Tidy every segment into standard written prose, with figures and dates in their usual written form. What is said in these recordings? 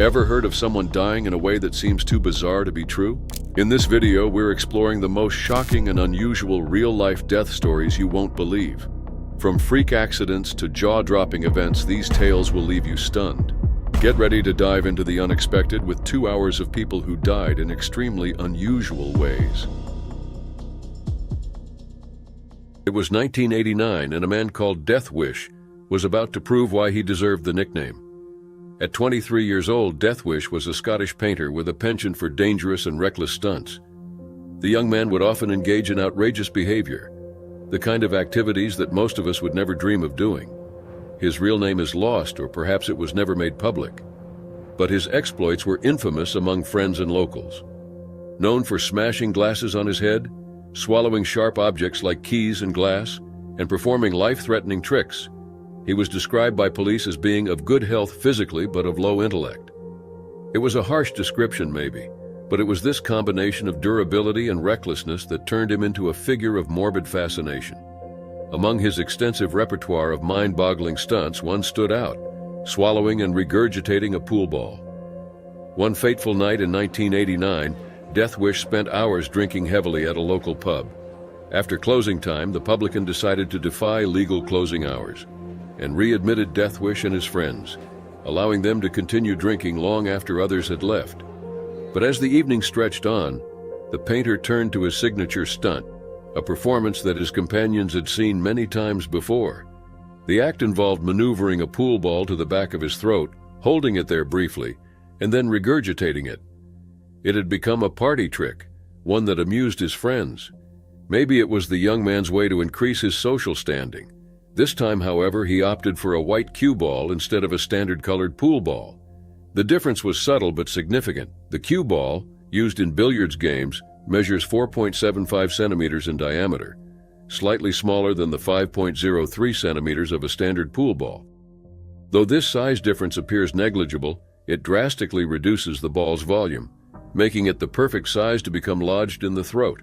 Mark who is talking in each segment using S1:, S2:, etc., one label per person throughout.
S1: Ever heard of someone dying in a way that seems too bizarre to be true? In this video, we're exploring the most shocking and unusual real-life death stories you won't believe. From freak accidents to jaw-dropping events, these tales will leave you stunned. Get ready to dive into the unexpected with 2 hours of people who died in extremely unusual ways. It was 1989, and a man called Death Wish was about to prove why he deserved the nickname. At 23 years old, Death Wish was a Scottish painter with a penchant for dangerous and reckless stunts. The young man would often engage in outrageous behavior, the kind of activities that most of us would never dream of doing. His real name is lost, or perhaps it was never made public. But his exploits were infamous among friends and locals. Known for smashing glasses on his head, swallowing sharp objects like keys and glass, and performing life-threatening tricks, he was described by police as being of good health physically but of low intellect. It was a harsh description maybe, but it was this combination of durability and recklessness that turned him into a figure of morbid fascination. Among his extensive repertoire of mind-boggling stunts, one stood out, swallowing and regurgitating a pool ball. One fateful night in 1989, Death Wish spent hours drinking heavily at a local pub. After closing time, the publican decided to defy legal closing hours and readmitted Death Wish and his friends, allowing them to continue drinking long after others had left. But as the evening stretched on, the painter turned to his signature stunt, a performance that his companions had seen many times before. The act involved maneuvering a pool ball to the back of his throat, holding it there briefly, and then regurgitating it. It had become a party trick, one that amused his friends. Maybe it was the young man's way to increase his social standing. This time, however, he opted for a white cue ball instead of a standard-colored pool ball. The difference was subtle but significant. The cue ball, used in billiards games, measures 4.75 centimeters in diameter, slightly smaller than the 5.03 centimeters of a standard pool ball. Though this size difference appears negligible, it drastically reduces the ball's volume, making it the perfect size to become lodged in the throat.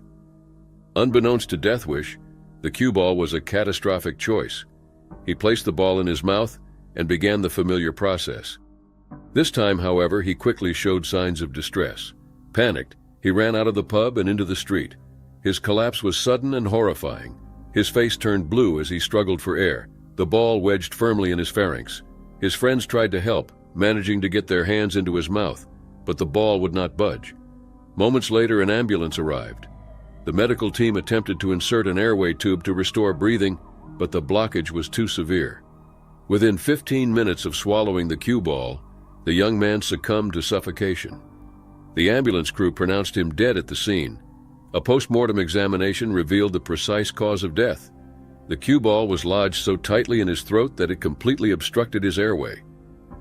S1: Unbeknownst to Death Wish, the cue ball was a catastrophic choice. He placed the ball in his mouth and began the familiar process. This time, however, he quickly showed signs of distress. Panicked, he ran out of the pub and into the street. His collapse was sudden and horrifying. His face turned blue as he struggled for air, the ball wedged firmly in his pharynx. His friends tried to help, managing to get their hands into his mouth, but the ball would not budge. Moments later, an ambulance arrived. The medical team attempted to insert an airway tube to restore breathing, but the blockage was too severe. Within 15 minutes of swallowing the cue ball, the young man succumbed to suffocation. The ambulance crew pronounced him dead at the scene. A post-mortem examination revealed the precise cause of death. The cue ball was lodged so tightly in his throat that it completely obstructed his airway.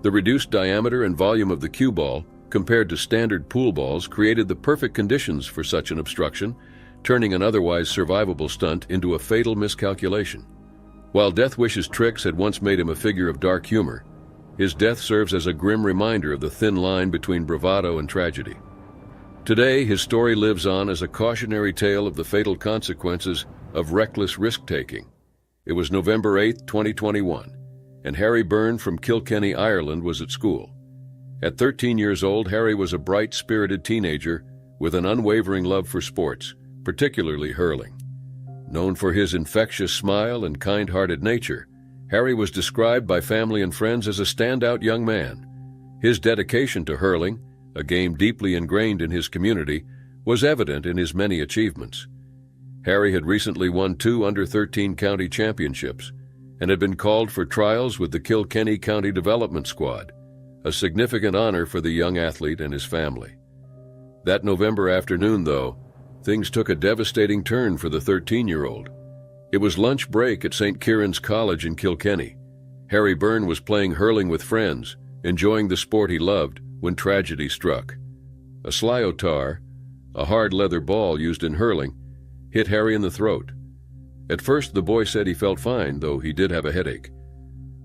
S1: The reduced diameter and volume of the cue ball, compared to standard pool balls, created the perfect conditions for such an obstruction, turning an otherwise survivable stunt into a fatal miscalculation. While Death Wish's tricks had once made him a figure of dark humor, his death serves as a grim reminder of the thin line between bravado and tragedy. Today, his story lives on as a cautionary tale of the fatal consequences of reckless risk-taking. It was November 8, 2021, and Harry Byrne from Kilkenny, Ireland, was at school. At 13 years old, Harry was a bright, spirited teenager with an unwavering love for sports, particularly hurling. Known for his infectious smile and kind-hearted nature, Harry was described by family and friends as a standout young man. His dedication to hurling, a game deeply ingrained in his community, was evident in his many achievements. Harry had recently won 2 under-13 county championships and had been called for trials with the Kilkenny County Development Squad, a significant honor for the young athlete and his family. That November afternoon, though, things took a devastating turn for the 13-year-old. It was lunch break at St. Kieran's College in Kilkenny. Harry Byrne was playing hurling with friends, enjoying the sport he loved, when tragedy struck. A sliotar, a hard leather ball used in hurling, hit Harry in the throat. At first, the boy said he felt fine, though he did have a headache.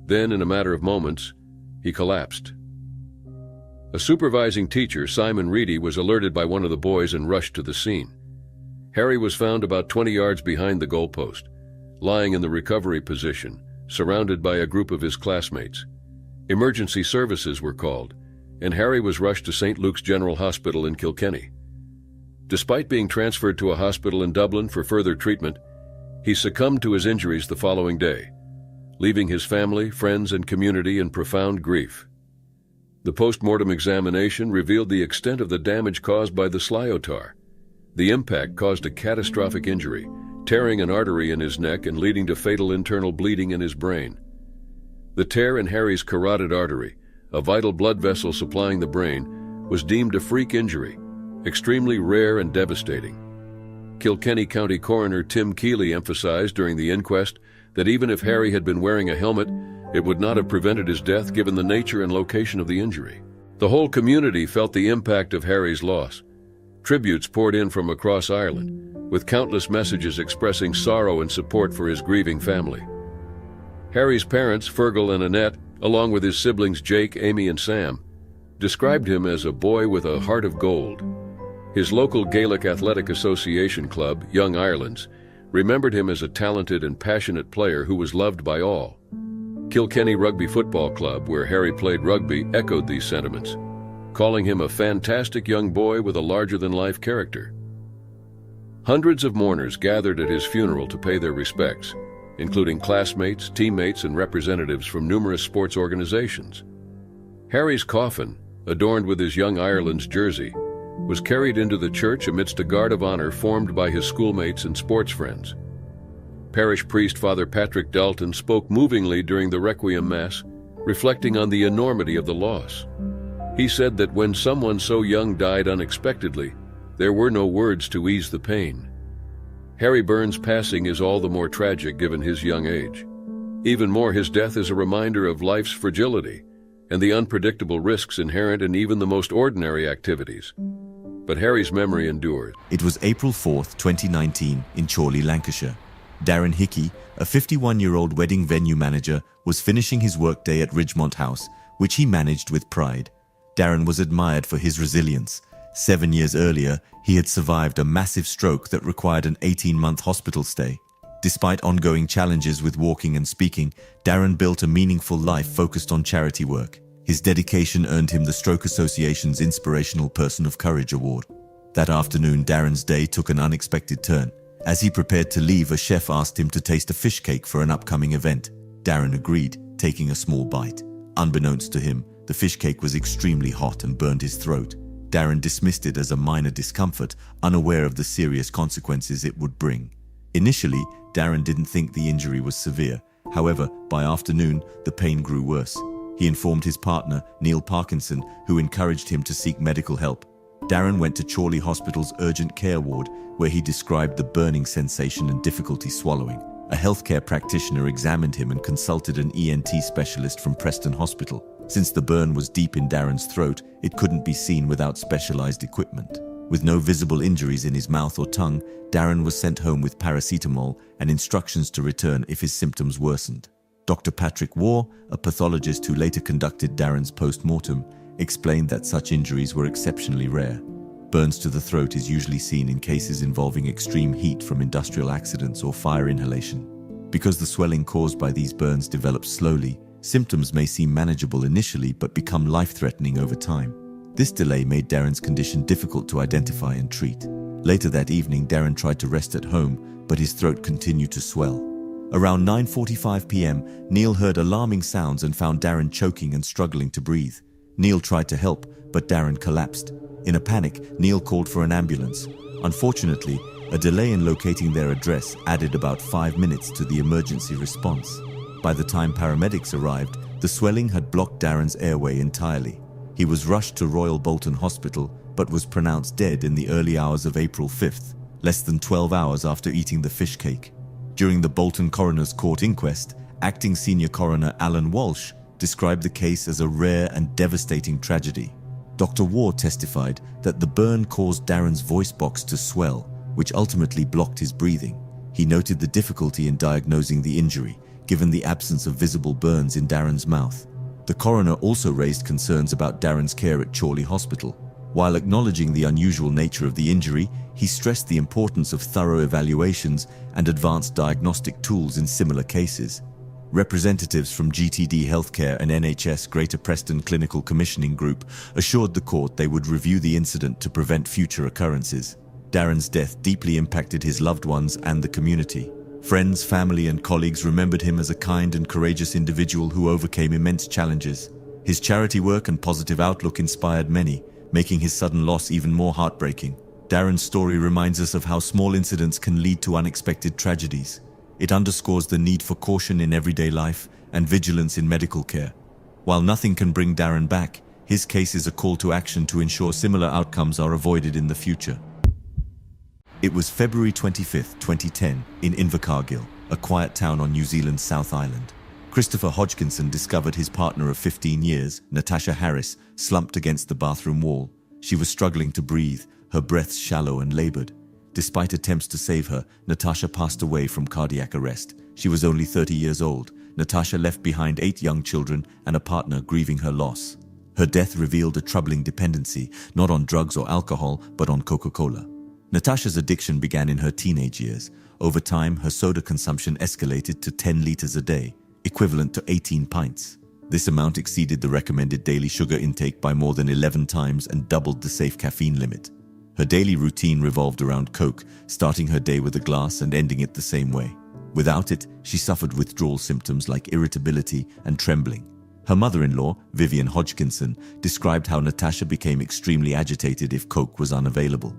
S1: Then, in a matter of moments, he collapsed. A supervising teacher, Simon Reedy, was alerted by one of the boys and rushed to the scene. Harry was found about 20 yards behind the goalpost, lying in the recovery position, surrounded by a group of his classmates. Emergency services were called, and Harry was rushed to St. Luke's General Hospital in Kilkenny. Despite being transferred to a hospital in Dublin for further treatment, he succumbed to his injuries the following day, leaving his family, friends, and community in profound grief. The post-mortem examination revealed the extent of the damage caused by the slyotar. The impact caused a catastrophic injury, tearing an artery in his neck and leading to fatal internal bleeding in his brain. The tear in Harry's carotid artery, a vital blood vessel supplying the brain, was deemed a freak injury, extremely rare and devastating. Kilkenny County Coroner Tim Keeley emphasized during the inquest that even if Harry had been wearing a helmet, it would not have prevented his death given the nature and location of the injury. The whole community felt the impact of Harry's loss. Tributes poured in from across Ireland, with countless messages expressing sorrow and support for his grieving family. Harry's parents, Fergal and Annette, along with his siblings Jake, Amy, and Sam, described him as a boy with a heart of gold. His local Gaelic Athletic Association club, Young Irelands, remembered him as a talented and passionate player who was loved by all. Kilkenny Rugby Football Club, where Harry played rugby, echoed these sentiments, calling him a fantastic young boy with a larger-than-life character. Hundreds of mourners gathered at his funeral to pay their respects, including classmates, teammates, and representatives from numerous sports organizations. Harry's coffin, adorned with his Young Ireland's jersey, was carried into the church amidst a guard of honor formed by his schoolmates and sports friends. Parish priest Father Patrick Dalton spoke movingly during the Requiem Mass, reflecting on the enormity of the loss. He said that when someone so young died unexpectedly, there were no words to ease the pain. Harry Burns' passing is all the more tragic given his young age. Even more, his death is a reminder of life's fragility and the unpredictable risks inherent in even the most ordinary activities. But Harry's memory endures.
S2: It was April 4th, 2019, in Chorley, Lancashire. Darren Hickey, a 51-year-old wedding venue manager, was finishing his workday at Ridgemont House, which he managed with pride. Darren was admired for his resilience. 7 years earlier, he had survived a massive stroke that required an 18-month hospital stay. Despite ongoing challenges with walking and speaking, Darren built a meaningful life focused on charity work. His dedication earned him the Stroke Association's Inspirational Person of Courage Award. That afternoon, Darren's day took an unexpected turn. As he prepared to leave, a chef asked him to taste a fish cake for an upcoming event. Darren agreed, taking a small bite. Unbeknownst to him, the fish cake was extremely hot and burned his throat. Darren dismissed it as a minor discomfort, unaware of the serious consequences it would bring. Initially, Darren didn't think the injury was severe. However, by afternoon, the pain grew worse. He informed his partner, Neil Parkinson, who encouraged him to seek medical help. Darren went to Chorley Hospital's urgent care ward, where he described the burning sensation and difficulty swallowing. A healthcare practitioner examined him and consulted an ENT specialist from Preston Hospital. Since the burn was deep in Darren's throat, it couldn't be seen without specialized equipment. With no visible injuries in his mouth or tongue, Darren was sent home with paracetamol and instructions to return if his symptoms worsened. Dr. Patrick Waugh, a pathologist who later conducted Darren's post-mortem, explained that such injuries were exceptionally rare. Burns to the throat is usually seen in cases involving extreme heat from industrial accidents or fire inhalation. Because the swelling caused by these burns develops slowly, symptoms may seem manageable initially but become life-threatening over time. This delay made Darren's condition difficult to identify and treat. Later that evening, Darren tried to rest at home, but his throat continued to swell. Around 9:45 p.m., Neil heard alarming sounds and found Darren choking and struggling to breathe. Neil tried to help, but Darren collapsed. In a panic, Neil called for an ambulance. Unfortunately, a delay in locating their address added about 5 minutes to the emergency response. By the time paramedics arrived, the swelling had blocked Darren's airway entirely. He was rushed to Royal Bolton Hospital, but was pronounced dead in the early hours of April 5th, less than 12 hours after eating the fish cake. During the Bolton Coroner's Court inquest, acting senior coroner Alan Walsh described the case as a rare and devastating tragedy. Dr. Waugh testified that the burn caused Darren's voice box to swell, which ultimately blocked his breathing. He noted the difficulty in diagnosing the injury, given the absence of visible burns in Darren's mouth. The coroner also raised concerns about Darren's care at Chorley Hospital. While acknowledging the unusual nature of the injury, he stressed the importance of thorough evaluations and advanced diagnostic tools in similar cases. Representatives from GTD Healthcare and NHS Greater Preston Clinical Commissioning Group assured the court they would review the incident to prevent future occurrences. Darren's death deeply impacted his loved ones and the community. Friends, family, and colleagues remembered him as a kind and courageous individual who overcame immense challenges. His charity work and positive outlook inspired many, making his sudden loss even more heartbreaking. Darren's story reminds us of how small incidents can lead to unexpected tragedies. It underscores the need for caution in everyday life and vigilance in medical care. While nothing can bring Darren back, his case is a call to action to ensure similar outcomes are avoided in the future. It was February 25, 2010, in Invercargill, a quiet town on New Zealand's South Island. Christopher Hodgkinson discovered his partner of 15 years, Natasha Harris, slumped against the bathroom wall. She was struggling to breathe, her breaths shallow and labored. Despite attempts to save her, Natasha passed away from cardiac arrest. She was only 30 years old. Natasha left behind 8 young children and a partner grieving her loss. Her death revealed a troubling dependency, not on drugs or alcohol, but on Coca-Cola. Natasha's addiction began in her teenage years. Over time, her soda consumption escalated to 10 liters a day, equivalent to 18 pints. This amount exceeded the recommended daily sugar intake by more than 11 times and doubled the safe caffeine limit. Her daily routine revolved around Coke, starting her day with a glass and ending it the same way. Without it, she suffered withdrawal symptoms like irritability and trembling. Her mother-in-law, Vivian Hodgkinson, described how Natasha became extremely agitated if Coke was unavailable.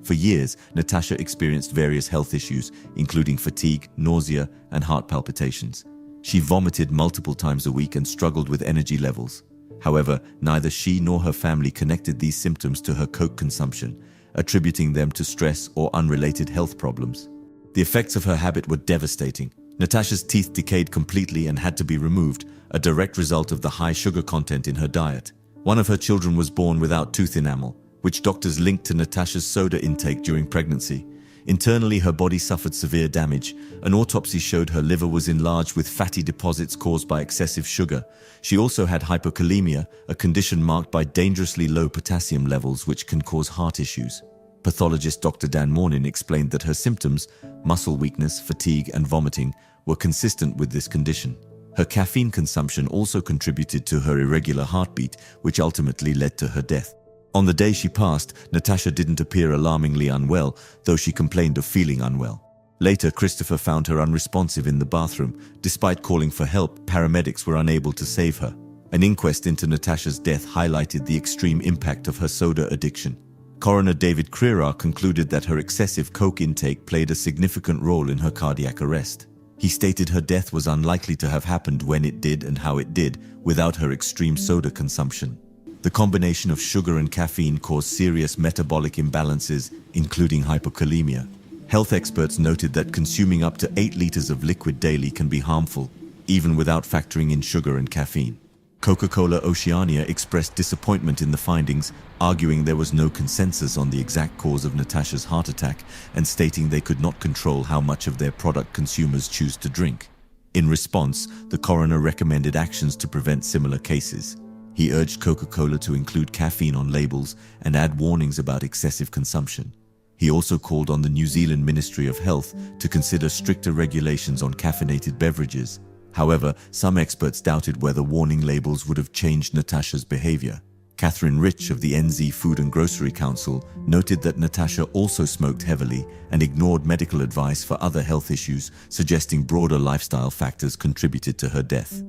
S2: For years, Natasha experienced various health issues, including fatigue, nausea, and heart palpitations. She vomited multiple times a week and struggled with energy levels. However, neither she nor her family connected these symptoms to her Coke consumption, attributing them to stress or unrelated health problems. The effects of her habit were devastating. Natasha's teeth decayed completely and had to be removed, a direct result of the high sugar content in her diet. One of her children was born without tooth enamel, which doctors linked to Natasha's soda intake during pregnancy. Internally, her body suffered severe damage. An autopsy showed her liver was enlarged with fatty deposits caused by excessive sugar. She also had hypokalemia, a condition marked by dangerously low potassium levels which can cause heart issues. Pathologist Dr. Dan Mornin explained that her symptoms, muscle weakness, fatigue, and vomiting, were consistent with this condition. Her caffeine consumption also contributed to her irregular heartbeat, which ultimately led to her death. On the day she passed, Natasha didn't appear alarmingly unwell, though she complained of feeling unwell. Later, Christopher found her unresponsive in the bathroom. Despite calling for help, paramedics were unable to save her. An inquest into Natasha's death highlighted the extreme impact of her soda addiction. Coroner David Crerar concluded that her excessive Coke intake played a significant role in her cardiac arrest. He stated her death was unlikely to have happened when it did and how it did, without her extreme soda consumption. The combination of sugar and caffeine caused serious metabolic imbalances, including hypokalemia. Health experts noted that consuming up to 8 liters of liquid daily can be harmful, even without factoring in sugar and caffeine. Coca-Cola Oceania expressed disappointment in the findings, arguing there was no consensus on the exact cause of Natasha's heart attack and stating they could not control how much of their product consumers choose to drink. In response, the coroner recommended actions to prevent similar cases. He urged Coca-Cola to include caffeine on labels and add warnings about excessive consumption. He also called on the New Zealand Ministry of Health to consider stricter regulations on caffeinated beverages. However, some experts doubted whether warning labels would have changed Natasha's behavior. Catherine Rich of the NZ Food and Grocery Council noted that Natasha also smoked heavily and ignored medical advice for other health issues, suggesting broader lifestyle factors contributed to her death.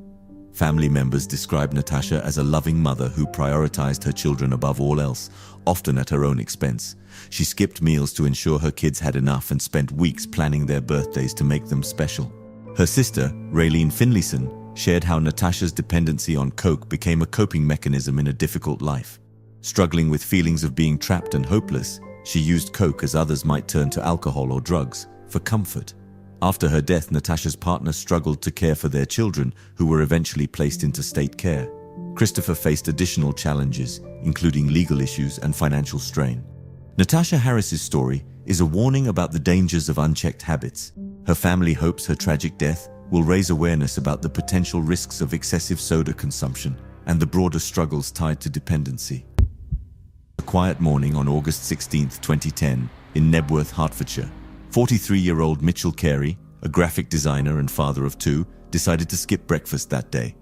S2: Family members described Natasha as a loving mother who prioritized her children above all else, often at her own expense. She skipped meals to ensure her kids had enough and spent weeks planning their birthdays to make them special. Her sister, Raylene Finlayson, shared how Natasha's dependency on Coke became a coping mechanism in a difficult life. Struggling with feelings of being trapped and hopeless, she used Coke as others might turn to alcohol or drugs, for comfort. After her death, Natasha's partner struggled to care for their children, who were eventually placed into state care. Christopher faced additional challenges, including legal issues and financial strain. Natasha Harris's story is a warning about the dangers of unchecked habits. Her family hopes her tragic death will raise awareness about the potential risks of excessive soda consumption and the broader struggles tied to dependency. A quiet morning on August 16, 2010, in Nebworth, Hertfordshire. 43-year-old Mitchell Carey, a graphic designer and father of 2, decided to skip breakfast that day.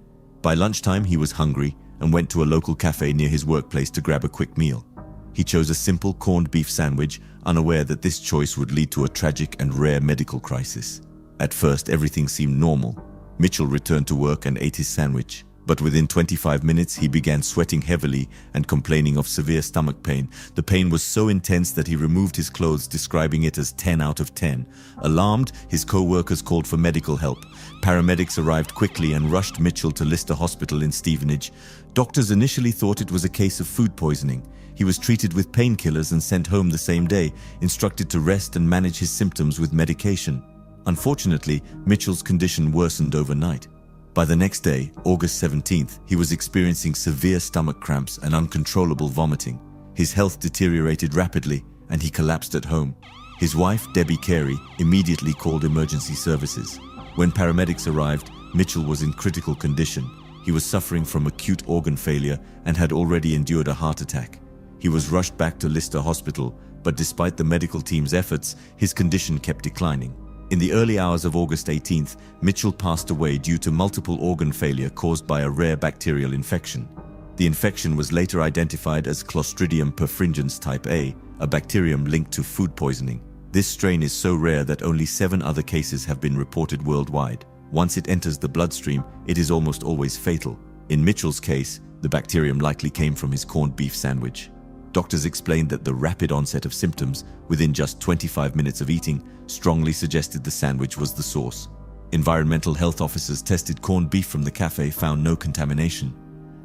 S2: By lunchtime, he was hungry and went to a local cafe near his workplace to grab a quick meal. He chose a simple corned beef sandwich, unaware that this choice would lead to a tragic and rare medical crisis. At first, everything seemed normal. Mitchell returned to work and ate his sandwich. But within 25 minutes, he began sweating heavily and complaining of severe stomach pain. The pain was so intense that he removed his clothes, describing it as 10 out of 10. Alarmed, his co-workers called for medical help. Paramedics arrived quickly and rushed Mitchell to Lister Hospital in Stevenage. Doctors initially thought it was a case of food poisoning. He was treated with painkillers and sent home the same day, instructed to rest and manage his symptoms with medication. Unfortunately, Mitchell's condition worsened overnight. By the next day, August 17th, he was experiencing severe stomach cramps and uncontrollable vomiting. His health deteriorated rapidly, and he collapsed at home. His wife, Debbie Carey, immediately called emergency services. When paramedics arrived, Mitchell was in critical condition. He was suffering from acute organ failure and had already endured a heart attack. He was rushed back to Lister Hospital, but despite the medical team's efforts, his condition kept declining. In the early hours of August 18th, Mitchell passed away due to multiple organ failure caused by a rare bacterial infection. The infection was later identified as Clostridium perfringens type A, a bacterium linked to food poisoning. This strain is so rare that only 7 other cases have been reported worldwide. Once it enters the bloodstream, it is almost always fatal. In Mitchell's case, the bacterium likely came from his corned beef sandwich. Doctors explained that the rapid onset of symptoms, within just 25 minutes of eating, strongly suggested the sandwich was the source. Environmental health officers tested corned beef from the cafe, found no contamination.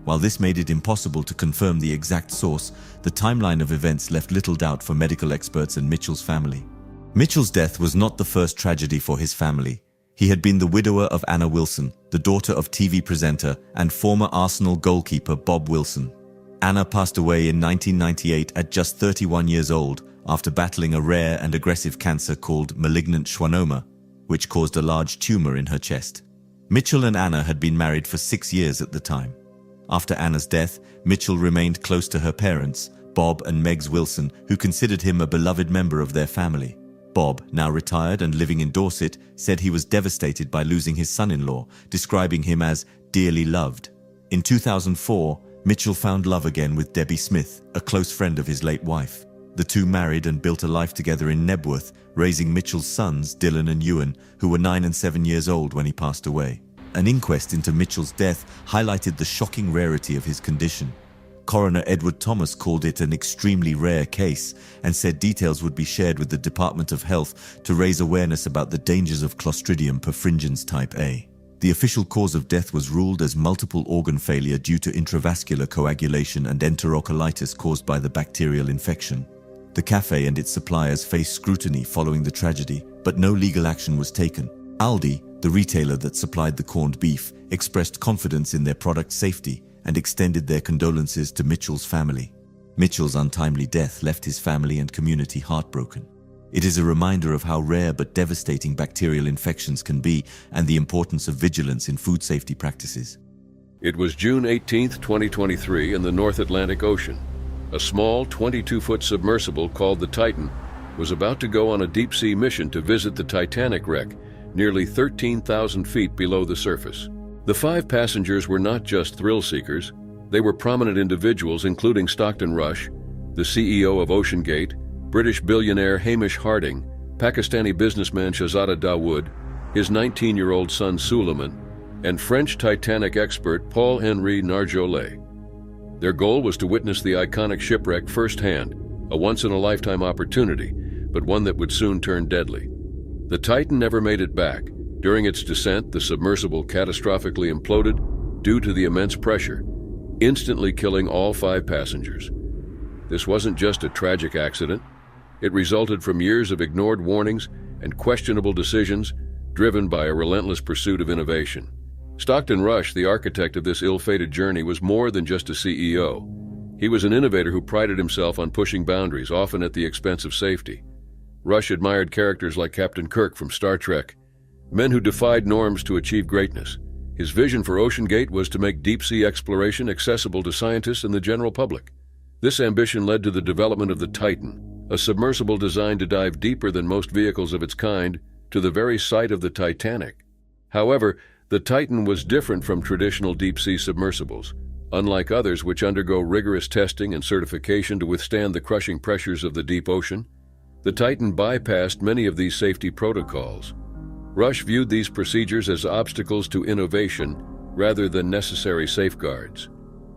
S2: While this made it impossible to confirm the exact source, the timeline of events left little doubt for medical experts and Mitchell's family. Mitchell's death was not the first tragedy for his family. He had been the widower of Anna Wilson, the daughter of TV presenter and former Arsenal goalkeeper Bob Wilson. Anna passed away in 1998 at just 31 years old after battling a rare and aggressive cancer called malignant schwannoma, which caused a large tumor in her chest. Mitchell and Anna had been married for 6 years at the time. After Anna's death, Mitchell remained close to her parents, Bob and Megs Wilson, who considered him a beloved member of their family. Bob, now retired and living in Dorset, said he was devastated by losing his son-in-law, describing him as dearly loved. In 2004, Mitchell found love again with Debbie Smith, a close friend of his late wife. The two married and built a life together in Nebworth, raising Mitchell's sons, Dylan and Ewan, who were 9 and 7 years old when he passed away. An inquest into Mitchell's death highlighted the shocking rarity of his condition. Coroner Edward Thomas called it an extremely rare case and said details would be shared with the Department of Health to raise awareness about the dangers of Clostridium perfringens type A. The official cause of death was ruled as multiple organ failure due to intravascular coagulation and enterocolitis caused by the bacterial infection. The cafe and its suppliers faced scrutiny following the tragedy, but no legal action was taken. Aldi, the retailer that supplied the corned beef, expressed confidence in their product's safety and extended their condolences to Mitchell's family. Mitchell's untimely death left his family and community heartbroken. It is a reminder of how rare but devastating bacterial infections can be and the importance of vigilance in food safety practices.
S1: It was June 18, 2023, in the North Atlantic Ocean. A small 22-foot submersible called the Titan was about to go on a deep-sea mission to visit the Titanic wreck, nearly 13,000 feet below the surface. The 5 passengers were not just thrill-seekers. They were prominent individuals, including Stockton Rush, the CEO of OceanGate, British billionaire Hamish Harding, Pakistani businessman Shahzada Dawood, his 19-year-old son Suleiman, and French Titanic expert Paul-Henri Nargeolet. Their goal was to witness the iconic shipwreck firsthand, a once-in-a-lifetime opportunity, but one that would soon turn deadly. The Titan never made it back. During its descent, the submersible catastrophically imploded due to the immense pressure, instantly killing all 5 passengers. This wasn't just a tragic accident. It resulted from years of ignored warnings and questionable decisions driven by a relentless pursuit of innovation. Stockton Rush, the architect of this ill-fated journey, was more than just a CEO. He was an innovator who prided himself on pushing boundaries, often at the expense of safety. Rush admired characters like Captain Kirk from Star Trek, men who defied norms to achieve greatness. His vision for OceanGate was to make deep-sea exploration accessible to scientists and the general public. This ambition led to the development of the Titan, a submersible designed to dive deeper than most vehicles of its kind to the very site of the Titanic. However, The Titan was different from traditional deep-sea submersibles. Unlike others which undergo rigorous testing and certification to withstand the crushing pressures of the deep ocean, the Titan bypassed many of these safety protocols. Rush viewed these procedures as obstacles to innovation rather than necessary safeguards.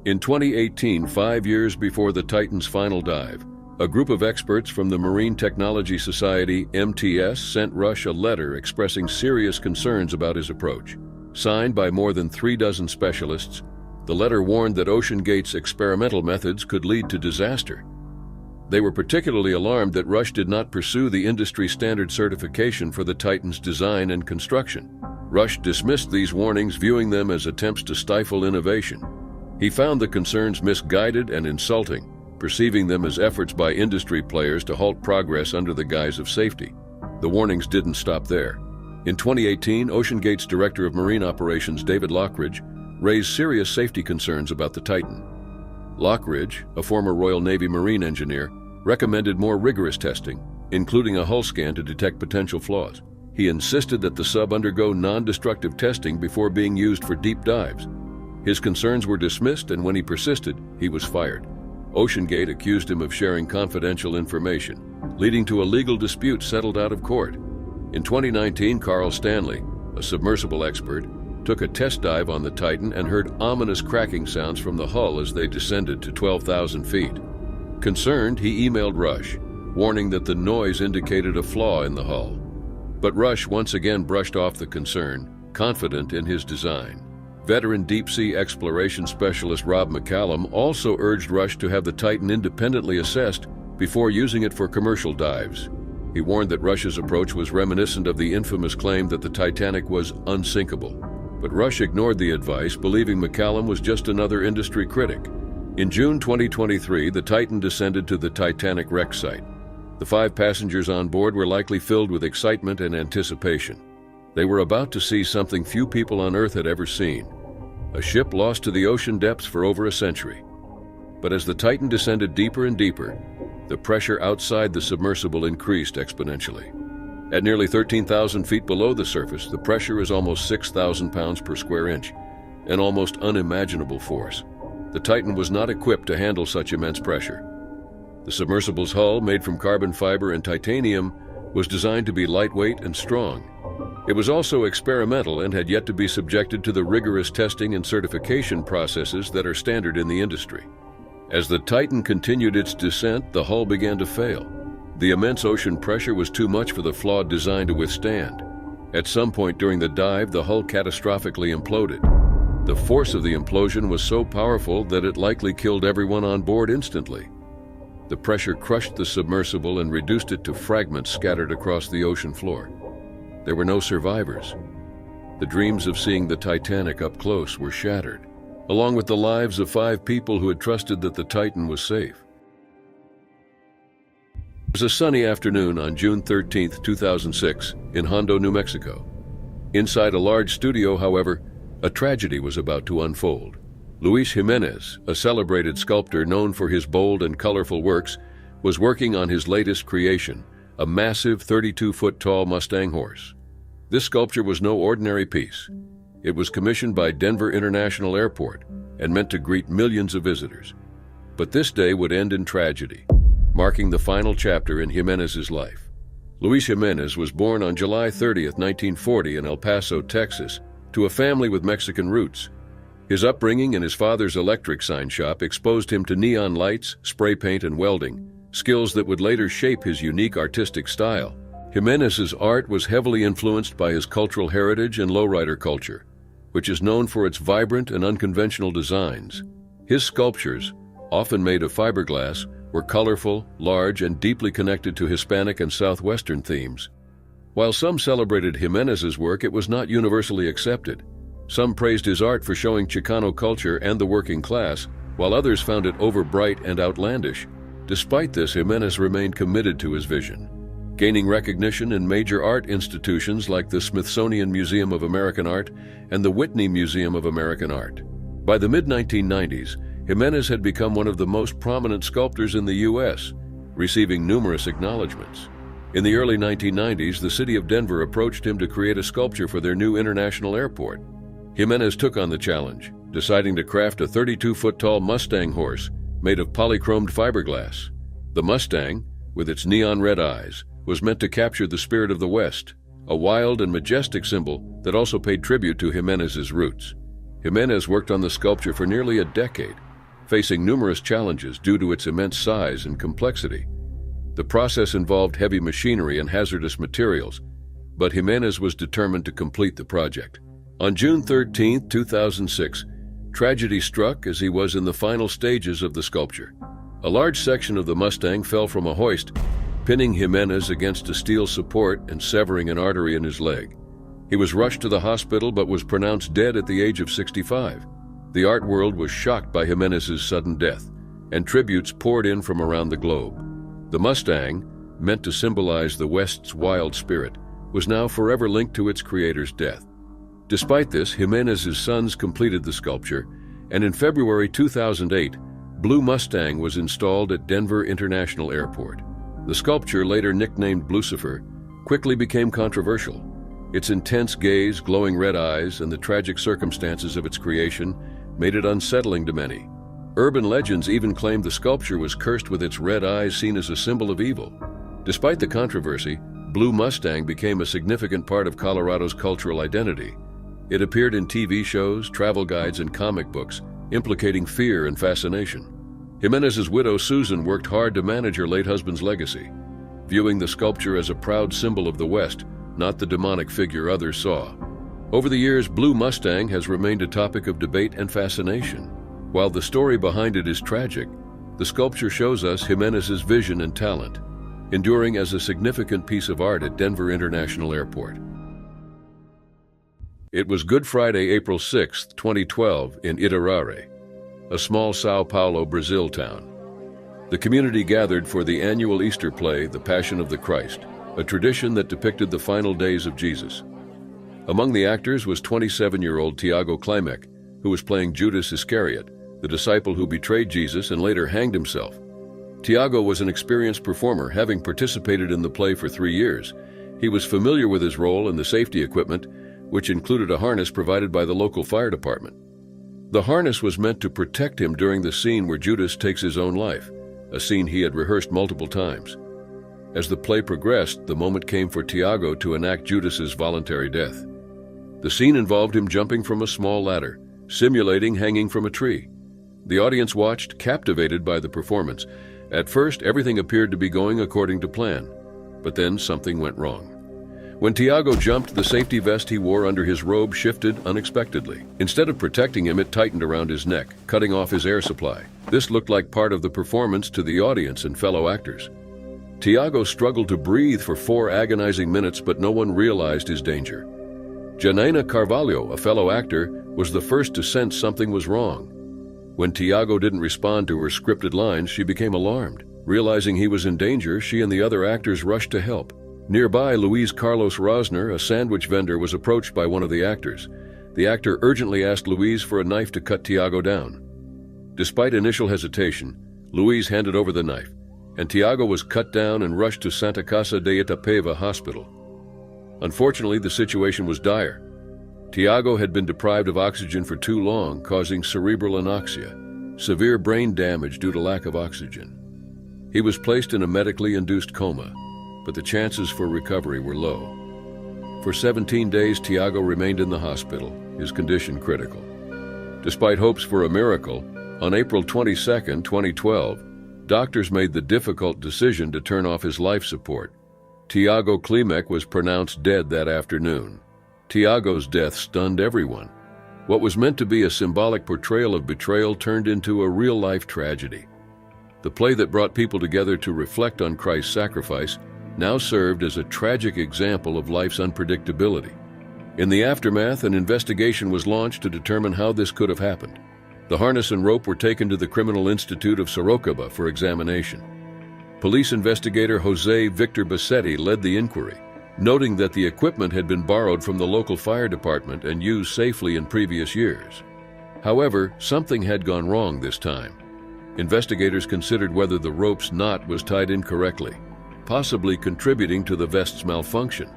S1: In 2018, 5 years before the Titan's final dive, a group of experts from the Marine Technology Society, MTS, sent Rush a letter expressing serious concerns about his approach. Signed by more than 36 specialists, the letter warned that OceanGate's experimental methods could lead to disaster. They were particularly alarmed that Rush did not pursue the industry standard certification for the Titan's design and construction. Rush dismissed these warnings, viewing them as attempts to stifle innovation. He found the concerns misguided and insulting, perceiving them as efforts by industry players to halt progress under the guise of safety. The warnings didn't stop there. In 2018, OceanGate's Director of Marine Operations, David Lockridge, raised serious safety concerns about the Titan. Lockridge, a former Royal Navy Marine engineer, recommended more rigorous testing, including a hull scan to detect potential flaws. He insisted that the sub undergo non-destructive testing before being used for deep dives. His concerns were dismissed, and when he persisted, he was fired. OceanGate accused him of sharing confidential information, leading to a legal dispute settled out of court. In 2019, Carl Stanley, a submersible expert, took a test dive on the Titan and heard ominous cracking sounds from the hull as they descended to 12,000 feet. Concerned, he emailed Rush, warning that the noise indicated a flaw in the hull. But Rush once again brushed off the concern, confident in his design. Veteran deep-sea exploration specialist Rob McCallum also urged Rush to have the Titan independently assessed before using it for commercial dives. He warned that Rush's approach was reminiscent of the infamous claim that the Titanic was unsinkable. But Rush ignored the advice, believing McCallum was just another industry critic. In June 2023, the Titan descended to the Titanic wreck site. The 5 passengers on board were likely filled with excitement and anticipation. They were about to see something few people on Earth had ever seen: a ship lost to the ocean depths for over a century. But as the Titan descended deeper and deeper, the pressure outside the submersible increased exponentially. At nearly 13,000 feet below the surface, the pressure is almost 6,000 pounds per square inch, an almost unimaginable force. The Titan was not equipped to handle such immense pressure. The submersible's hull, made from carbon fiber and titanium, was designed to be lightweight and strong. It was also experimental and had yet to be subjected to the rigorous testing and certification processes that are standard in the industry. As the Titan continued its descent, the hull began to fail. The immense ocean pressure was too much for the flawed design to withstand. At some point during the dive, the hull catastrophically imploded. The force of the implosion was so powerful that it likely killed everyone on board instantly. The pressure crushed the submersible and reduced it to fragments scattered across the ocean floor. There were no survivors. The dreams of seeing the Titanic up close were shattered, along with the lives of 5 people who had trusted that the Titan was safe. It was a sunny afternoon on June 13, 2006, in Hondo, New Mexico. Inside a large studio, however, a tragedy was about to unfold. Luis Jimenez, a celebrated sculptor known for his bold and colorful works, was working on his latest creation, a massive 32-foot-tall Mustang horse. This sculpture was no ordinary piece. It was commissioned by Denver International Airport and meant to greet millions of visitors. But this day would end in tragedy, marking the final chapter in Jimenez's life. Luis Jimenez was born on July 30, 1940 in El Paso, Texas, to a family with Mexican roots. His upbringing in his father's electric sign shop exposed him to neon lights, spray paint, and welding, skills that would later shape his unique artistic style. Jimenez's art was heavily influenced by his cultural heritage and lowrider culture, which is known for its vibrant and unconventional designs. His sculptures, often made of fiberglass, were colorful, large, and deeply connected to Hispanic and Southwestern themes. While some celebrated Jimenez's work, it was not universally accepted. Some praised his art for showing Chicano culture and the working class, while others found it overbright and outlandish. Despite this, Jimenez remained committed to his vision, gaining recognition in major art institutions like the Smithsonian Museum of American Art and the Whitney Museum of American Art. By the mid-1990s, Jimenez had become one of the most prominent sculptors in the U.S., receiving numerous acknowledgments. In the early 1990s, the city of Denver approached him to create a sculpture for their new international airport. Jimenez took on the challenge, deciding to craft a 32-foot-tall Mustang horse made of polychromed fiberglass. The Mustang, with its neon red eyes, was meant to capture the spirit of the West, a wild and majestic symbol that also paid tribute to Jimenez's roots. Jimenez worked on the sculpture for nearly a decade, facing numerous challenges due to its immense size and complexity. The process involved heavy machinery and hazardous materials, but Jimenez was determined to complete the project. On June 13, 2006, tragedy struck as he was in the final stages of the sculpture. A large section of the Mustang fell from a hoist, pinning Jimenez against a steel support and severing an artery in his leg. He was rushed to the hospital but was pronounced dead at the age of 65. The art world was shocked by Jimenez's sudden death, and tributes poured in from around the globe. The Mustang, meant to symbolize the West's wild spirit, was now forever linked to its creator's death. Despite this, Jimenez's sons completed the sculpture, and in February 2008, Blue Mustang was installed at Denver International Airport. The sculpture, later nicknamed Blucifer, quickly became controversial. Its intense gaze, glowing red eyes, and the tragic circumstances of its creation made it unsettling to many. Urban legends even claimed the sculpture was cursed with its red eyes seen as a symbol of evil. Despite the controversy, Blue Mustang became a significant part of Colorado's cultural identity. It appeared in TV shows, travel guides, and comic books, implicating fear and fascination. Jimenez's widow, Susan, worked hard to manage her late husband's legacy, viewing the sculpture as a proud symbol of the West, not the demonic figure others saw. Over the years, Blue Mustang has remained a topic of debate and fascination. While the story behind it is tragic, the sculpture shows us Jimenez's vision and talent, enduring as a significant piece of art at Denver International Airport. It was Good Friday, April 6, 2012, in Itarare, a small São Paulo, Brazil town. The community gathered for the annual Easter play, The Passion of the Christ, a tradition that depicted the final days of Jesus. Among the actors was 27-year-old Tiago Klimek, who was playing Judas Iscariot, the disciple who betrayed Jesus and later hanged himself. Tiago was an experienced performer, having participated in the play for 3 years. He was familiar with his role and the safety equipment, which included a harness provided by the local fire department. The harness was meant to protect him during the scene where Judas takes his own life, a scene he had rehearsed multiple times. As the play progressed, the moment came for Tiago to enact Judas's voluntary death. The scene involved him jumping from a small ladder, simulating hanging from a tree. The audience watched, captivated by the performance. At first, everything appeared to be going according to plan, but then something went wrong. When Tiago jumped, the safety vest he wore under his robe shifted unexpectedly. Instead of protecting him, it tightened around his neck, cutting off his air supply. This looked like part of the performance to the audience and fellow actors. Tiago struggled to breathe for 4 agonizing minutes, but no one realized his danger. Janaina Carvalho, a fellow actor, was the first to sense something was wrong. When Tiago didn't respond to her scripted lines, she became alarmed. Realizing he was in danger, she and the other actors rushed to help. Nearby, Luis Carlos Rosner, a sandwich vendor, was approached by one of the actors. The actor urgently asked Luis for a knife to cut Tiago down. Despite initial hesitation, Luis handed over the knife, and Tiago was cut down and rushed to Santa Casa de Itapeva Hospital. Unfortunately, the situation was dire. Tiago had been deprived of oxygen for too long, causing cerebral anoxia, severe brain damage due to lack of oxygen. He was placed in a medically induced coma, but the chances for recovery were low. For 17 days, Tiago remained in the hospital, his condition critical. Despite hopes for a miracle, on April 22, 2012, doctors made the difficult decision to turn off his life support. Tiago Klimek was pronounced dead that afternoon. Tiago's death stunned everyone. What was meant to be a symbolic portrayal of betrayal turned into a real-life tragedy. The play that brought people together to reflect on Christ's sacrifice now served as a tragic example of life's unpredictability. In the aftermath, an investigation was launched to determine how this could have happened. The harness and rope were taken to the Criminal Institute of Sorocaba for examination. Police investigator Jose Victor Bassetti led the inquiry, noting that the equipment had been borrowed from the local fire department and used safely in previous years. However, something had gone wrong this time. Investigators considered whether the rope's knot was tied incorrectly, possibly contributing to the vest's malfunction.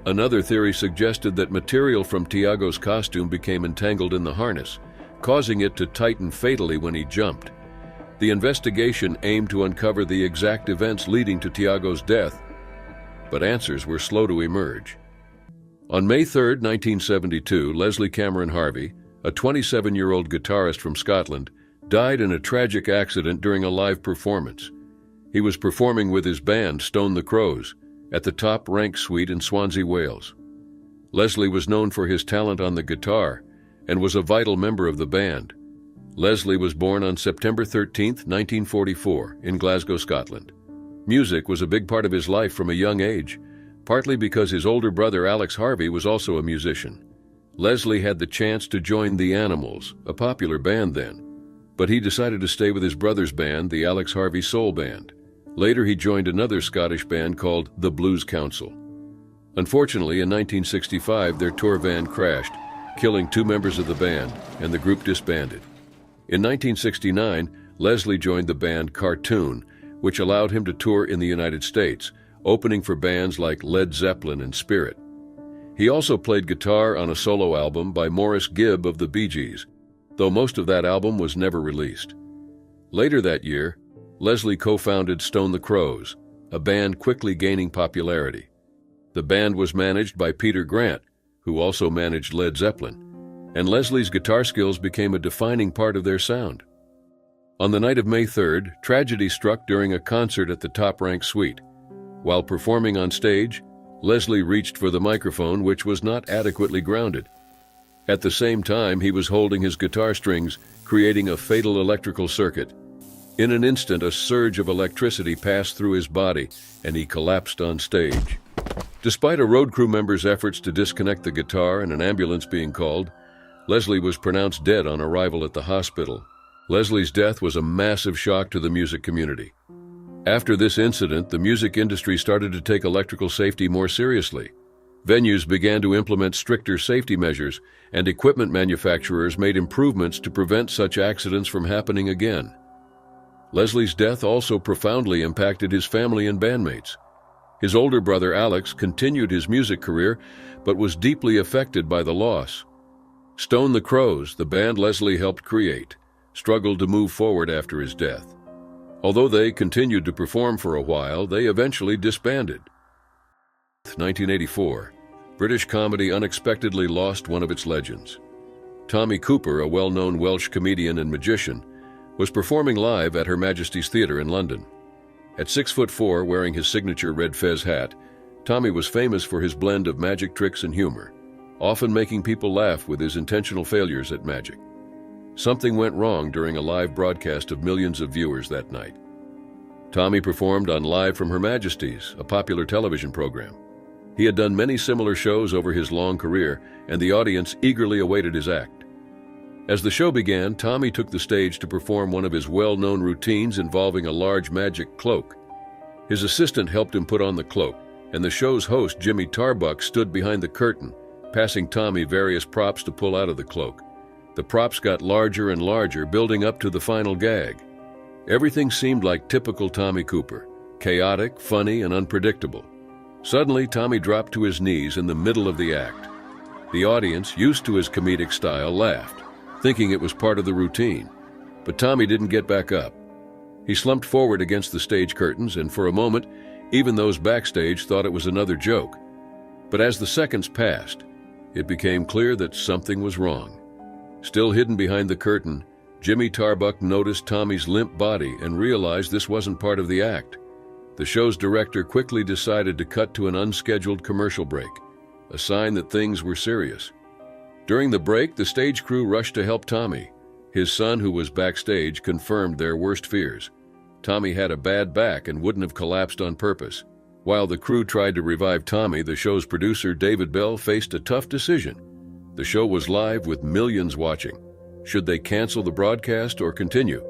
S1: Another theory suggested that material from Tiago's costume became entangled in the harness, causing it to tighten fatally when he jumped. The investigation aimed to uncover the exact events leading to Tiago's death, but answers were slow to emerge. On May 3, 1972, Leslie Cameron Harvey, a 27-year-old guitarist from Scotland, died in a tragic accident during a live performance. He was performing with his band, Stone the Crows, at the Top Rank Suite in Swansea, Wales. Leslie was known for his talent on the guitar and was a vital member of the band. Leslie was born on September 13, 1944, in Glasgow, Scotland. Music was a big part of his life from a young age, partly because his older brother Alex Harvey was also a musician. Leslie had the chance to join The Animals, a popular band then, but he decided to stay with his brother's band, the Alex Harvey Soul Band. Later, he joined another Scottish band called the Blues Council. Unfortunately, in 1965, their tour van crashed, killing 2 members of the band, and the group disbanded. In 1969, Leslie joined the band Cartoon, which allowed him to tour in the United States, opening for bands like Led Zeppelin and Spirit. He also played guitar on a solo album by Maurice Gibb of the Bee Gees, though most of that album was never released. Later that year, Leslie co-founded Stone the Crows, a band quickly gaining popularity. The band was managed by Peter Grant, who also managed Led Zeppelin, and Leslie's guitar skills became a defining part of their sound. On the night of May 3rd, tragedy struck during a concert at the Top Rank Suite. While performing on stage, Leslie reached for the microphone, which was not adequately grounded. At the same time, he was holding his guitar strings, creating a fatal electrical circuit. In an instant, a surge of electricity passed through his body, and he collapsed on stage. Despite a road crew member's efforts to disconnect the guitar and an ambulance being called, Leslie was pronounced dead on arrival at the hospital. Leslie's death was a massive shock to the music community. After this incident, the music industry started to take electrical safety more seriously. Venues began to implement stricter safety measures, and equipment manufacturers made improvements to prevent such accidents from happening again. Leslie's death also profoundly impacted his family and bandmates. His older brother Alex continued his music career, but was deeply affected by the loss. Stone the Crows, the band Leslie helped create, struggled to move forward after his death. Although they continued to perform for a while, they eventually disbanded. 1984, British comedy unexpectedly lost one of its legends. Tommy Cooper, a well-known Welsh comedian and magician, was performing live at Her Majesty's Theatre in London. At 6'4", wearing his signature red fez hat, Tommy was famous for his blend of magic tricks and humor, often making people laugh with his intentional failures at magic. Something went wrong during a live broadcast of millions of viewers that night. Tommy performed on Live from Her Majesty's, a popular television program. He had done many similar shows over his long career, and the audience eagerly awaited his act. As the show began, Tommy took the stage to perform one of his well-known routines involving a large magic cloak. His assistant helped him put on the cloak, and the show's host, Jimmy Tarbuck, stood behind the curtain, passing Tommy various props to pull out of the cloak. The props got larger and larger, building up to the final gag. Everything seemed like typical Tommy Cooper, chaotic, funny, and unpredictable. Suddenly, Tommy dropped to his knees in the middle of the act. The audience, used to his comedic style, laughed, thinking it was part of the routine. But Tommy didn't get back up. He slumped forward against the stage curtains, and for a moment, even those backstage thought it was another joke. But as the seconds passed, it became clear that something was wrong. Still hidden behind the curtain, Jimmy Tarbuck noticed Tommy's limp body and realized this wasn't part of the act. The show's director quickly decided to cut to an unscheduled commercial break, a sign that things were serious. During the break, the stage crew rushed to help Tommy. His son, who was backstage, confirmed their worst fears. Tommy had a bad back and wouldn't have collapsed on purpose. While the crew tried to revive Tommy, the show's producer, David Bell, faced a tough decision. The show was live with millions watching. Should they cancel the broadcast or continue?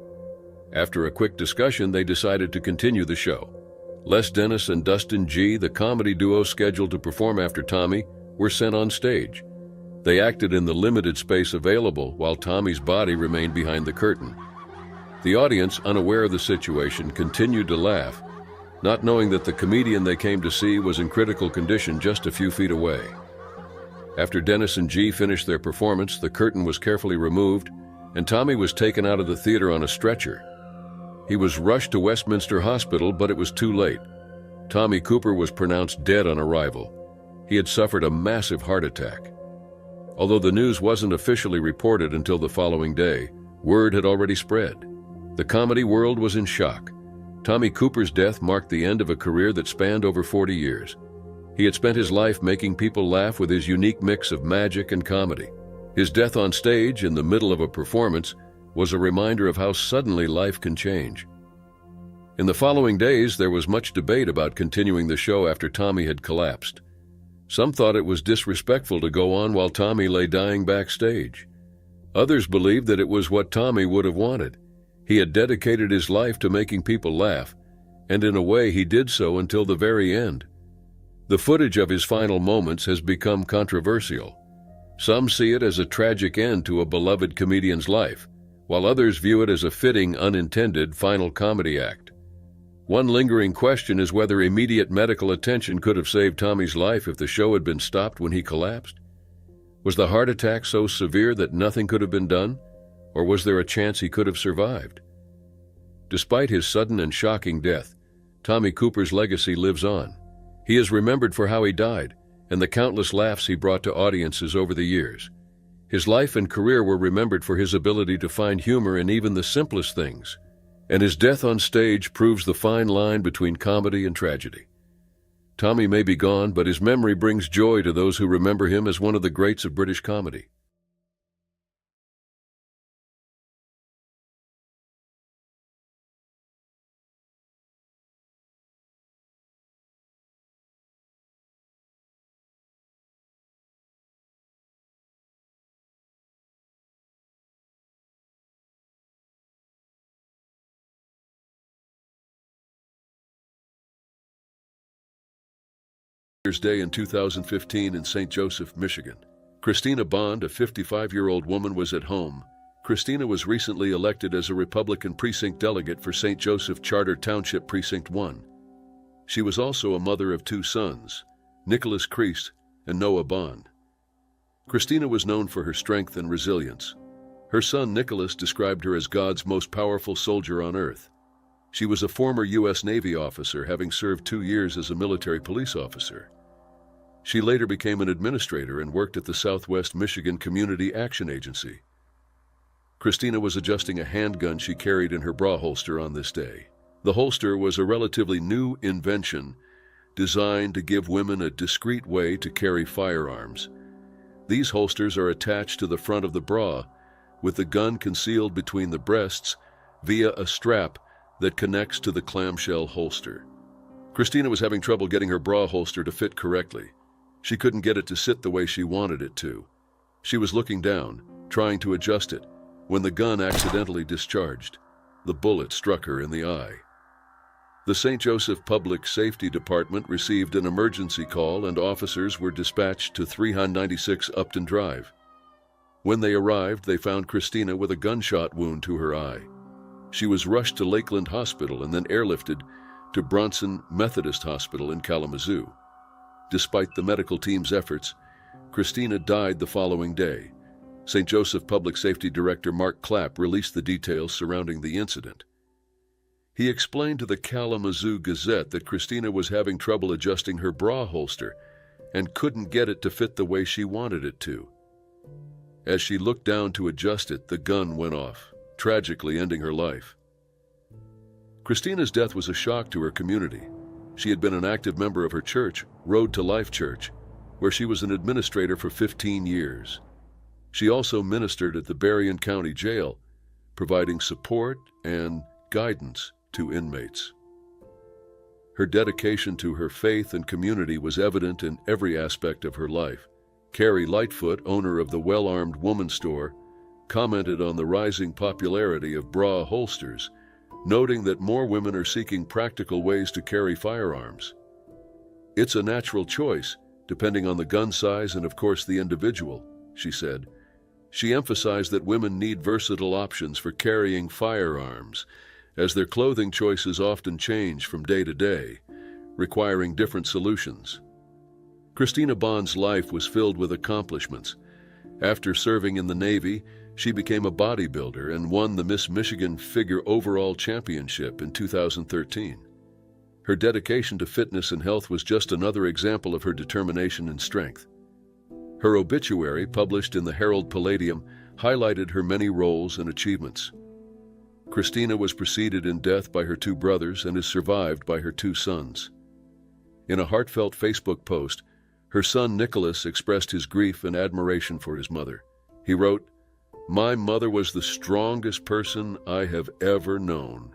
S1: After a quick discussion, they decided to continue the show. Les Dennis and Dustin G., the comedy duo scheduled to perform after Tommy, were sent on stage. They acted in the limited space available while Tommy's body remained behind the curtain. The audience, unaware of the situation, continued to laugh, not knowing that the comedian they came to see was in critical condition just a few feet away. After Dennis and G finished their performance, the curtain was carefully removed, and Tommy was taken out of the theater on a stretcher. He was rushed to Westminster Hospital, but it was too late. Tommy Cooper was pronounced dead on arrival. He had suffered a massive heart attack. Although the news wasn't officially reported until the following day, word had already spread. The comedy world was in shock. Tommy Cooper's death marked the end of a career that spanned over 40 years. He had spent his life making people laugh with his unique mix of magic and comedy. His death on stage in the middle of a performance was a reminder of how suddenly life can change. In the following days, there was much debate about continuing the show after Tommy had collapsed. Some thought it was disrespectful to go on while Tommy lay dying backstage. Others believed that it was what Tommy would have wanted. He had dedicated his life to making people laugh, and in a way he did so until the very end. The footage of his final moments has become controversial. Some see it as a tragic end to a beloved comedian's life, while others view it as a fitting, unintended final comedy act. One lingering question is whether immediate medical attention could have saved Tommy's life if the show had been stopped when he collapsed. Was the heart attack so severe that nothing could have been done, or was there a chance he could have survived? Despite his sudden and shocking death, Tommy Cooper's legacy lives on. He is remembered for how he died and the countless laughs he brought to audiences over the years. His life and career were remembered for his ability to find humor in even the simplest things, and his death on stage proves the fine line between comedy and tragedy. Tommy may be gone, but his memory brings joy to those who remember him as one of the greats of British comedy. Day in 2015 in St. Joseph, Michigan. Christina Bond, a 55-year-old woman, was at home. Christina was recently elected as a Republican precinct delegate for St. Joseph Charter Township Precinct 1. She was also a mother of two sons, Nicholas Kreese and Noah Bond. Christina was known for her strength and resilience. Her son Nicholas described her as God's most powerful soldier on earth. She was a former U.S. Navy officer, having served 2 years as a military police officer. She later became an administrator and worked at the Southwest Michigan Community Action Agency. Christina was adjusting a handgun she carried in her bra holster on this day. The holster was a relatively new invention designed to give women a discreet way to carry firearms. These holsters are attached to the front of the bra, with the gun concealed between the breasts via a strap that connects to the clamshell holster. Christina was having trouble getting her bra holster to fit correctly. She couldn't get it to sit the way she wanted it to. She was looking down, trying to adjust it, when the gun accidentally discharged. The bullet struck her in the eye. The St. Joseph Public Safety Department received an emergency call, and officers were dispatched to 396 Upton Drive. When they arrived, they found Christina with a gunshot wound to her eye. She was rushed to Lakeland Hospital and then airlifted to Bronson Methodist Hospital in Kalamazoo. Despite the medical team's efforts, Christina died the following day. St. Joseph Public Safety Director Mark Clapp released the details surrounding the incident. He explained to the Kalamazoo Gazette that Christina was having trouble adjusting her bra holster and couldn't get it to fit the way she wanted it to. As she looked down to adjust it, the gun went off, tragically ending her life. Christina's death was a shock to her community. She had been an active member of her church, Road to Life Church, where she was an administrator for 15 years. She also ministered at the Berrien County Jail, providing support and guidance to inmates. Her dedication to her faith and community was evident in every aspect of her life. Carrie Lightfoot, owner of the Well-Armed Woman Store, commented on the rising popularity of bra holsters, noting that more women are seeking practical ways to carry firearms. "It's a natural choice, depending on the gun size and, of course, the individual," she said. She emphasized that women need versatile options for carrying firearms, as their clothing choices often change from day to day, requiring different solutions. Christina Bond's life was filled with accomplishments. After serving in the Navy, she became a bodybuilder and won the Miss Michigan Figure Overall Championship in 2013. Her dedication to fitness and health was just another example of her determination and strength. Her obituary, published in the Herald Palladium, highlighted her many roles and achievements. Christina was preceded in death by her two brothers and is survived by her two sons. In a heartfelt Facebook post, her son Nicholas expressed his grief and admiration for his mother. He wrote, "My mother was the strongest person I have ever known.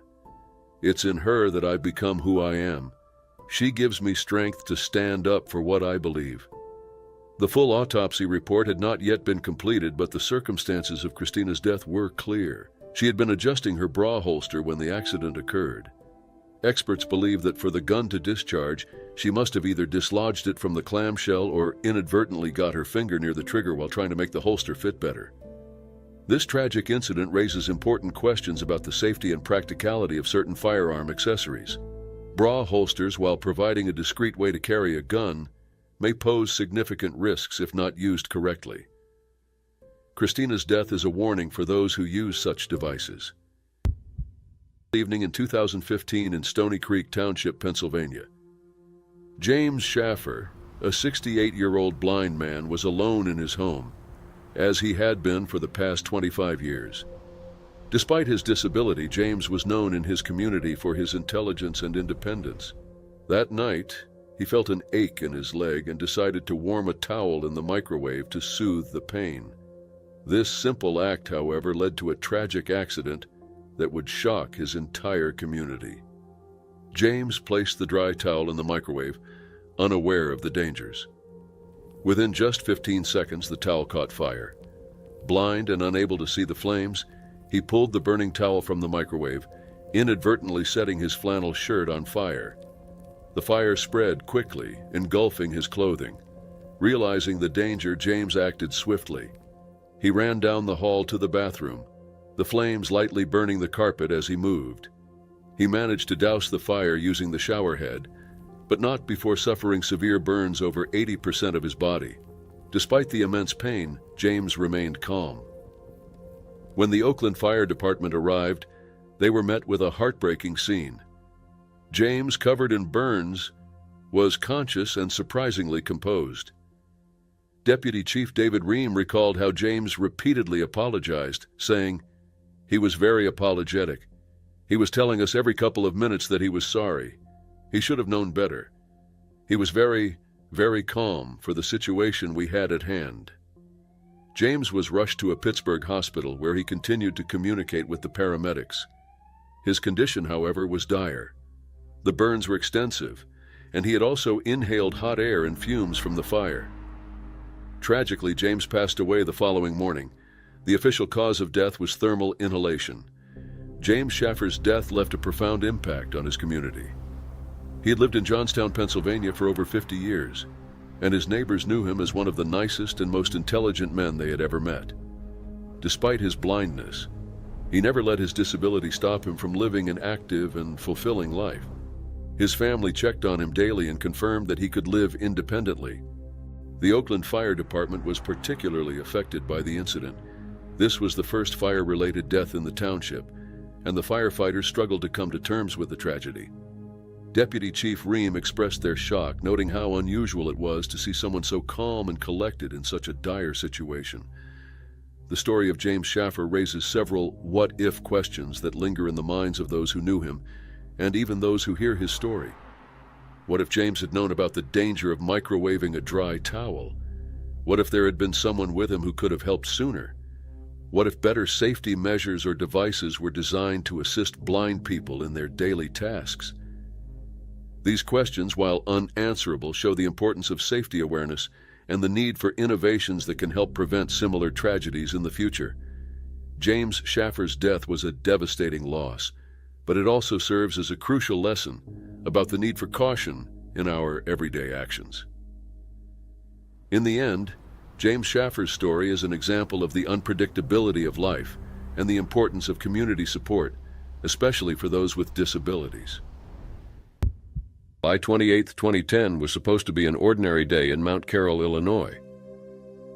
S1: It's in her that I've become who I am. She gives me strength to stand up for what I believe." The full autopsy report had not yet been completed, but the circumstances of Christina's death were clear. She had been adjusting her bra holster when the accident occurred. Experts believe that for the gun to discharge, she must have either dislodged it from the clamshell or inadvertently got her finger near the trigger while trying to make the holster fit better. This tragic incident raises important questions about the safety and practicality of certain firearm accessories. Bra holsters, while providing a discreet way to carry a gun, may pose significant risks if not used correctly. Christina's death is a warning for those who use such devices. Evening in 2015 in Stony Creek Township, Pennsylvania. James Schaffer, a 68-year-old blind man, was alone in his home, as he had been for the past 25 years. Despite his disability, James was known in his community for his intelligence and independence. That night, he felt an ache in his leg and decided to warm a towel in the microwave to soothe the pain. This simple act, however, led to a tragic accident that would shock his entire community. James placed the dry towel in the microwave, unaware of the dangers. Within just 15 seconds, the towel caught fire. Blind and unable to see the flames, he pulled the burning towel from the microwave, inadvertently setting his flannel shirt on fire. The fire spread quickly, engulfing his clothing. Realizing the danger, James acted swiftly. He ran down the hall to the bathroom, the flames lightly burning the carpet as he moved. He managed to douse the fire using the shower head, but not before suffering severe burns over 80% of his body. Despite the immense pain, James remained calm. When the Oakland Fire Department arrived, they were met with a heartbreaking scene. James, covered in burns, was conscious and surprisingly composed. Deputy Chief David Ream recalled how James repeatedly apologized, saying, "He was very apologetic. He was telling us every couple of minutes that he was sorry. He should have known better. He was very, very calm for the situation we had at hand." James was rushed to a Pittsburgh hospital where he continued to communicate with the paramedics. His condition, however, was dire. The burns were extensive, and he had also inhaled hot air and fumes from the fire. Tragically, James passed away the following morning. The official cause of death was thermal inhalation. James Schaffer's death left a profound impact on his community. He had lived in Johnstown, Pennsylvania for over 50 years, and his neighbors knew him as one of the nicest and most intelligent men they had ever met. Despite his blindness, he never let his disability stop him from living an active and fulfilling life. His family checked on him daily and confirmed that he could live independently. The Oakland Fire Department was particularly affected by the incident. This was the first fire-related death in the township, and the firefighters struggled to come to terms with the tragedy. Deputy Chief Ream expressed their shock, noting how unusual it was to see someone so calm and collected in such a dire situation. The story of James Schaffer raises several what-if questions that linger in the minds of those who knew him, and even those who hear his story. What if James had known about the danger of microwaving a dry towel? What if there had been someone with him who could have helped sooner? What if better safety measures or devices were designed to assist blind people in their daily tasks? These questions, while unanswerable, show the importance of safety awareness and the need for innovations that can help prevent similar tragedies in the future. James Schaffer's death was a devastating loss, but it also serves as a crucial lesson about the need for caution in our everyday actions. In the end, James Schaffer's story is an example of the unpredictability of life and the importance of community support, especially for those with disabilities. July 28, 2010 was supposed to be an ordinary day in Mount Carroll, Illinois.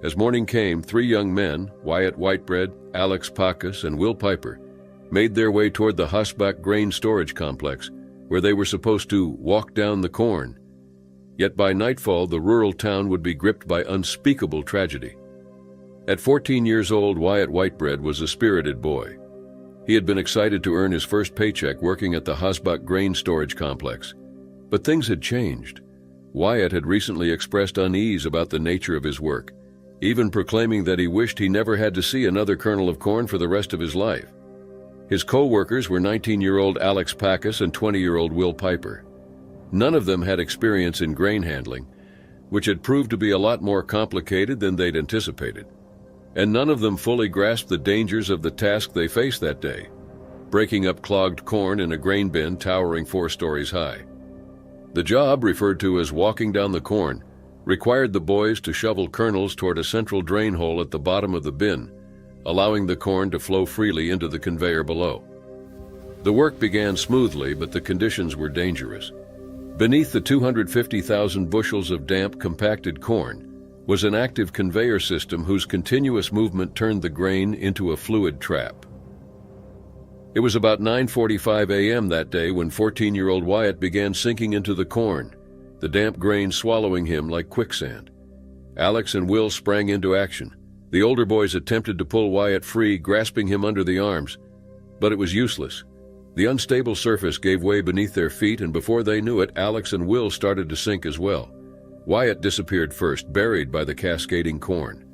S1: As morning came, three young men, Wyatt Whitebread, Alex Pacus, and Will Piper, made their way toward the Hosbach grain storage complex, where they were supposed to walk down the corn. Yet by nightfall, the rural town would be gripped by unspeakable tragedy. At 14 years old, Wyatt Whitebread was a spirited boy. He had been excited to earn his first paycheck working at the Hosbach grain storage complex. But things had changed. Wyatt had recently expressed unease about the nature of his work, even proclaiming that he wished he never had to see another kernel of corn for the rest of his life. His co-workers were 19-year-old Alex Pacus and 20-year-old Will Piper. None of them had experience in grain handling, which had proved to be a lot more complicated than they'd anticipated. And none of them fully grasped the dangers of the task they faced that day, breaking up clogged corn in a grain bin towering 4 stories high. The job, referred to as walking down the corn, required the boys to shovel kernels toward a central drain hole at the bottom of the bin, allowing the corn to flow freely into the conveyor below. The work began smoothly, but the conditions were dangerous. Beneath the 250,000 bushels of damp, compacted corn was an active conveyor system whose continuous movement turned the grain into a fluid trap. It was about 9:45 a.m. that day when 14-year-old Wyatt began sinking into the corn, the damp grain swallowing him like quicksand. Alex and Will sprang into action. The older boys attempted to pull Wyatt free, grasping him under the arms, but it was useless. The unstable surface gave way beneath their feet, and before they knew it, Alex and Will started to sink as well. Wyatt disappeared first, buried by the cascading corn.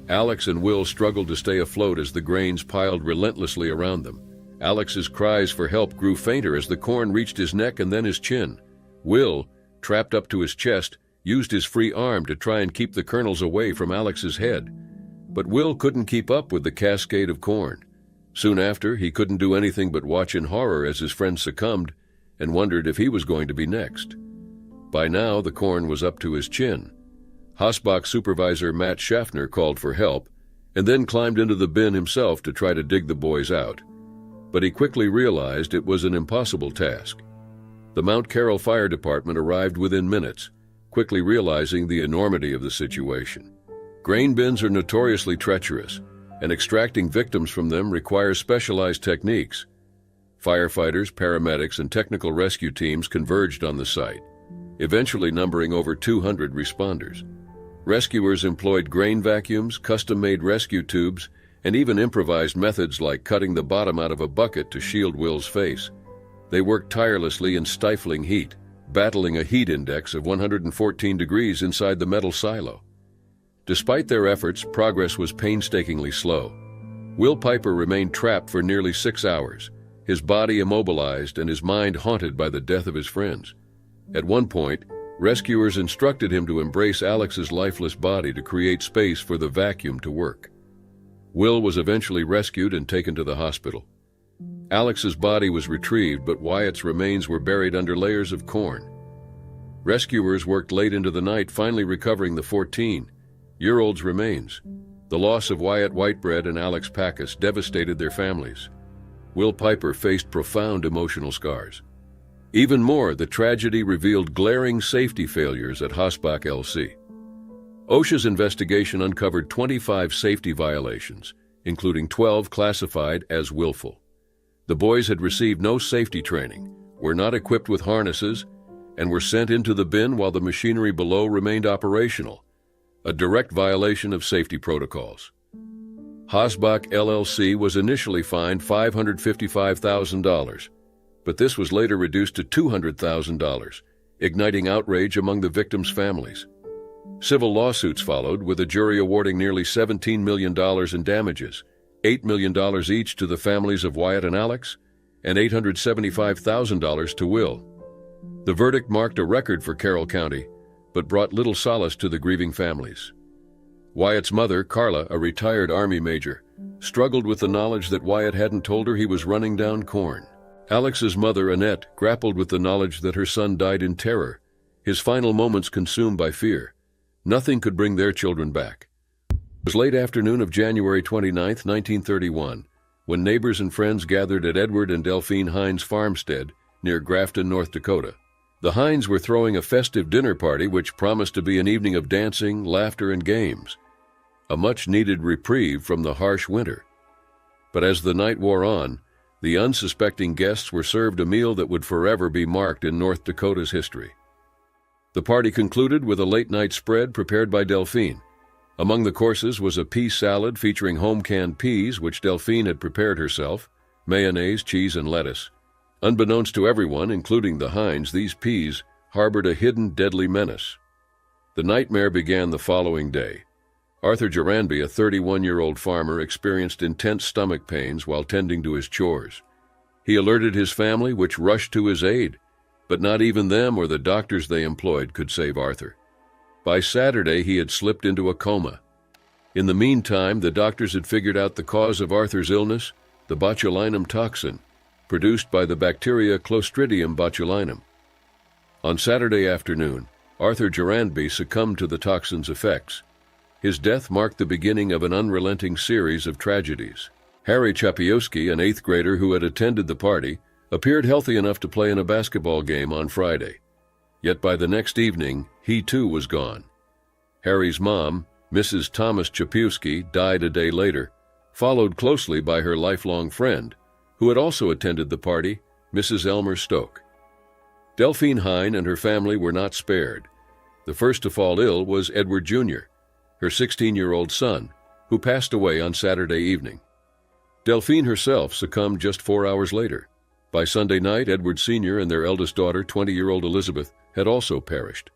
S1: Alex and Will struggled to stay afloat as the grains piled relentlessly around them. Alex's cries for help grew fainter as the corn reached his neck and then his chin. Will, trapped up to his chest, used his free arm to try and keep the kernels away from Alex's head. But Will couldn't keep up with the cascade of corn. Soon after, he couldn't do anything but watch in horror as his friend succumbed and wondered if he was going to be next. By now, the corn was up to his chin. Hosbach supervisor Matt Schaffner called for help and then climbed into the bin himself to try to dig the boys out. But he quickly realized it was an impossible task. The Mount Carroll Fire Department arrived within minutes, quickly realizing the enormity of the situation. Grain bins are notoriously treacherous, and extracting victims from them requires specialized techniques. Firefighters, paramedics, and technical rescue teams converged on the site, eventually numbering over 200 responders. Rescuers employed grain vacuums, custom-made rescue tubes, and even improvised methods like cutting the bottom out of a bucket to shield Will's face. They worked tirelessly in stifling heat, battling a heat index of 114 degrees inside the metal silo. Despite their efforts, progress was painstakingly slow. Will Piper remained trapped for nearly 6 hours, his body immobilized and his mind haunted by the death of his friends. At one point, rescuers instructed him to embrace Alex's lifeless body to create space for the vacuum to work. Will was eventually rescued and taken to the hospital. Alex's body was retrieved, but Wyatt's remains were buried under layers of corn. Rescuers worked late into the night, finally recovering the 14-year-old's remains. The loss of Wyatt Whitebread and Alex Pacus devastated their families. Will Piper faced profound emotional scars. Even more, the tragedy revealed glaring safety failures at Hosbach LC. OSHA's investigation uncovered 25 safety violations, including 12 classified as willful. The boys had received no safety training, were not equipped with harnesses, and were sent into the bin while the machinery below remained operational, a direct violation of safety protocols. Hosbach LLC was initially fined $555,000, but this was later reduced to $200,000, igniting outrage among the victims' families. Civil lawsuits followed, with a jury awarding nearly $17 million in damages, $8 million each to the families of Wyatt and Alex, and $875,000 to Will. The verdict marked a record for Carroll County, but brought little solace to the grieving families. Wyatt's mother, Carla, a retired Army major, struggled with the knowledge that Wyatt hadn't told her he was running down corn. Alex's mother, Annette, grappled with the knowledge that her son died in terror, his final moments consumed by fear. Nothing could bring their children back. It was late afternoon of January 29, 1931, when neighbors and friends gathered at Edward and Delphine Hines' farmstead near Grafton, North Dakota. The Hines were throwing a festive dinner party which promised to be an evening of dancing, laughter, and games, a much-needed reprieve from the harsh winter. But as the night wore on, the unsuspecting guests were served a meal that would forever be marked in North Dakota's history. The party concluded with a late-night spread prepared by Delphine. Among the courses was a pea salad featuring home-canned peas, which Delphine had prepared herself, mayonnaise, cheese, and lettuce. Unbeknownst to everyone, including the Hines, these peas harbored a hidden deadly menace. The nightmare began the following day. Arthur Geranby, a 31-year-old farmer, experienced intense stomach pains while tending to his chores. He alerted his family, which rushed to his aid, but not even them or the doctors they employed could save Arthur. By Saturday, he had slipped into a coma. In the meantime, the doctors had figured out the cause of Arthur's illness, the botulinum toxin, produced by the bacteria Clostridium botulinum. On Saturday afternoon, Arthur Geranby succumbed to the toxin's effects. His death marked the beginning of an unrelenting series of tragedies. Harry Chapioski, an 8th grader who had attended the party, appeared healthy enough to play in a basketball game on Friday. Yet by the next evening, he too was gone. Harry's mom, Mrs. Thomas Chapioski, died a day later, followed closely by her lifelong friend, who had also attended the party, Mrs. Elmer Stoke. Delphine Hine and her family were not spared. The first to fall ill was Edward Jr., her 16-year-old son, who passed away on Saturday evening. Delphine herself succumbed just 4 hours later. By Sunday night, Edward Sr. and their eldest daughter, 20-year-old Elizabeth, had also perished.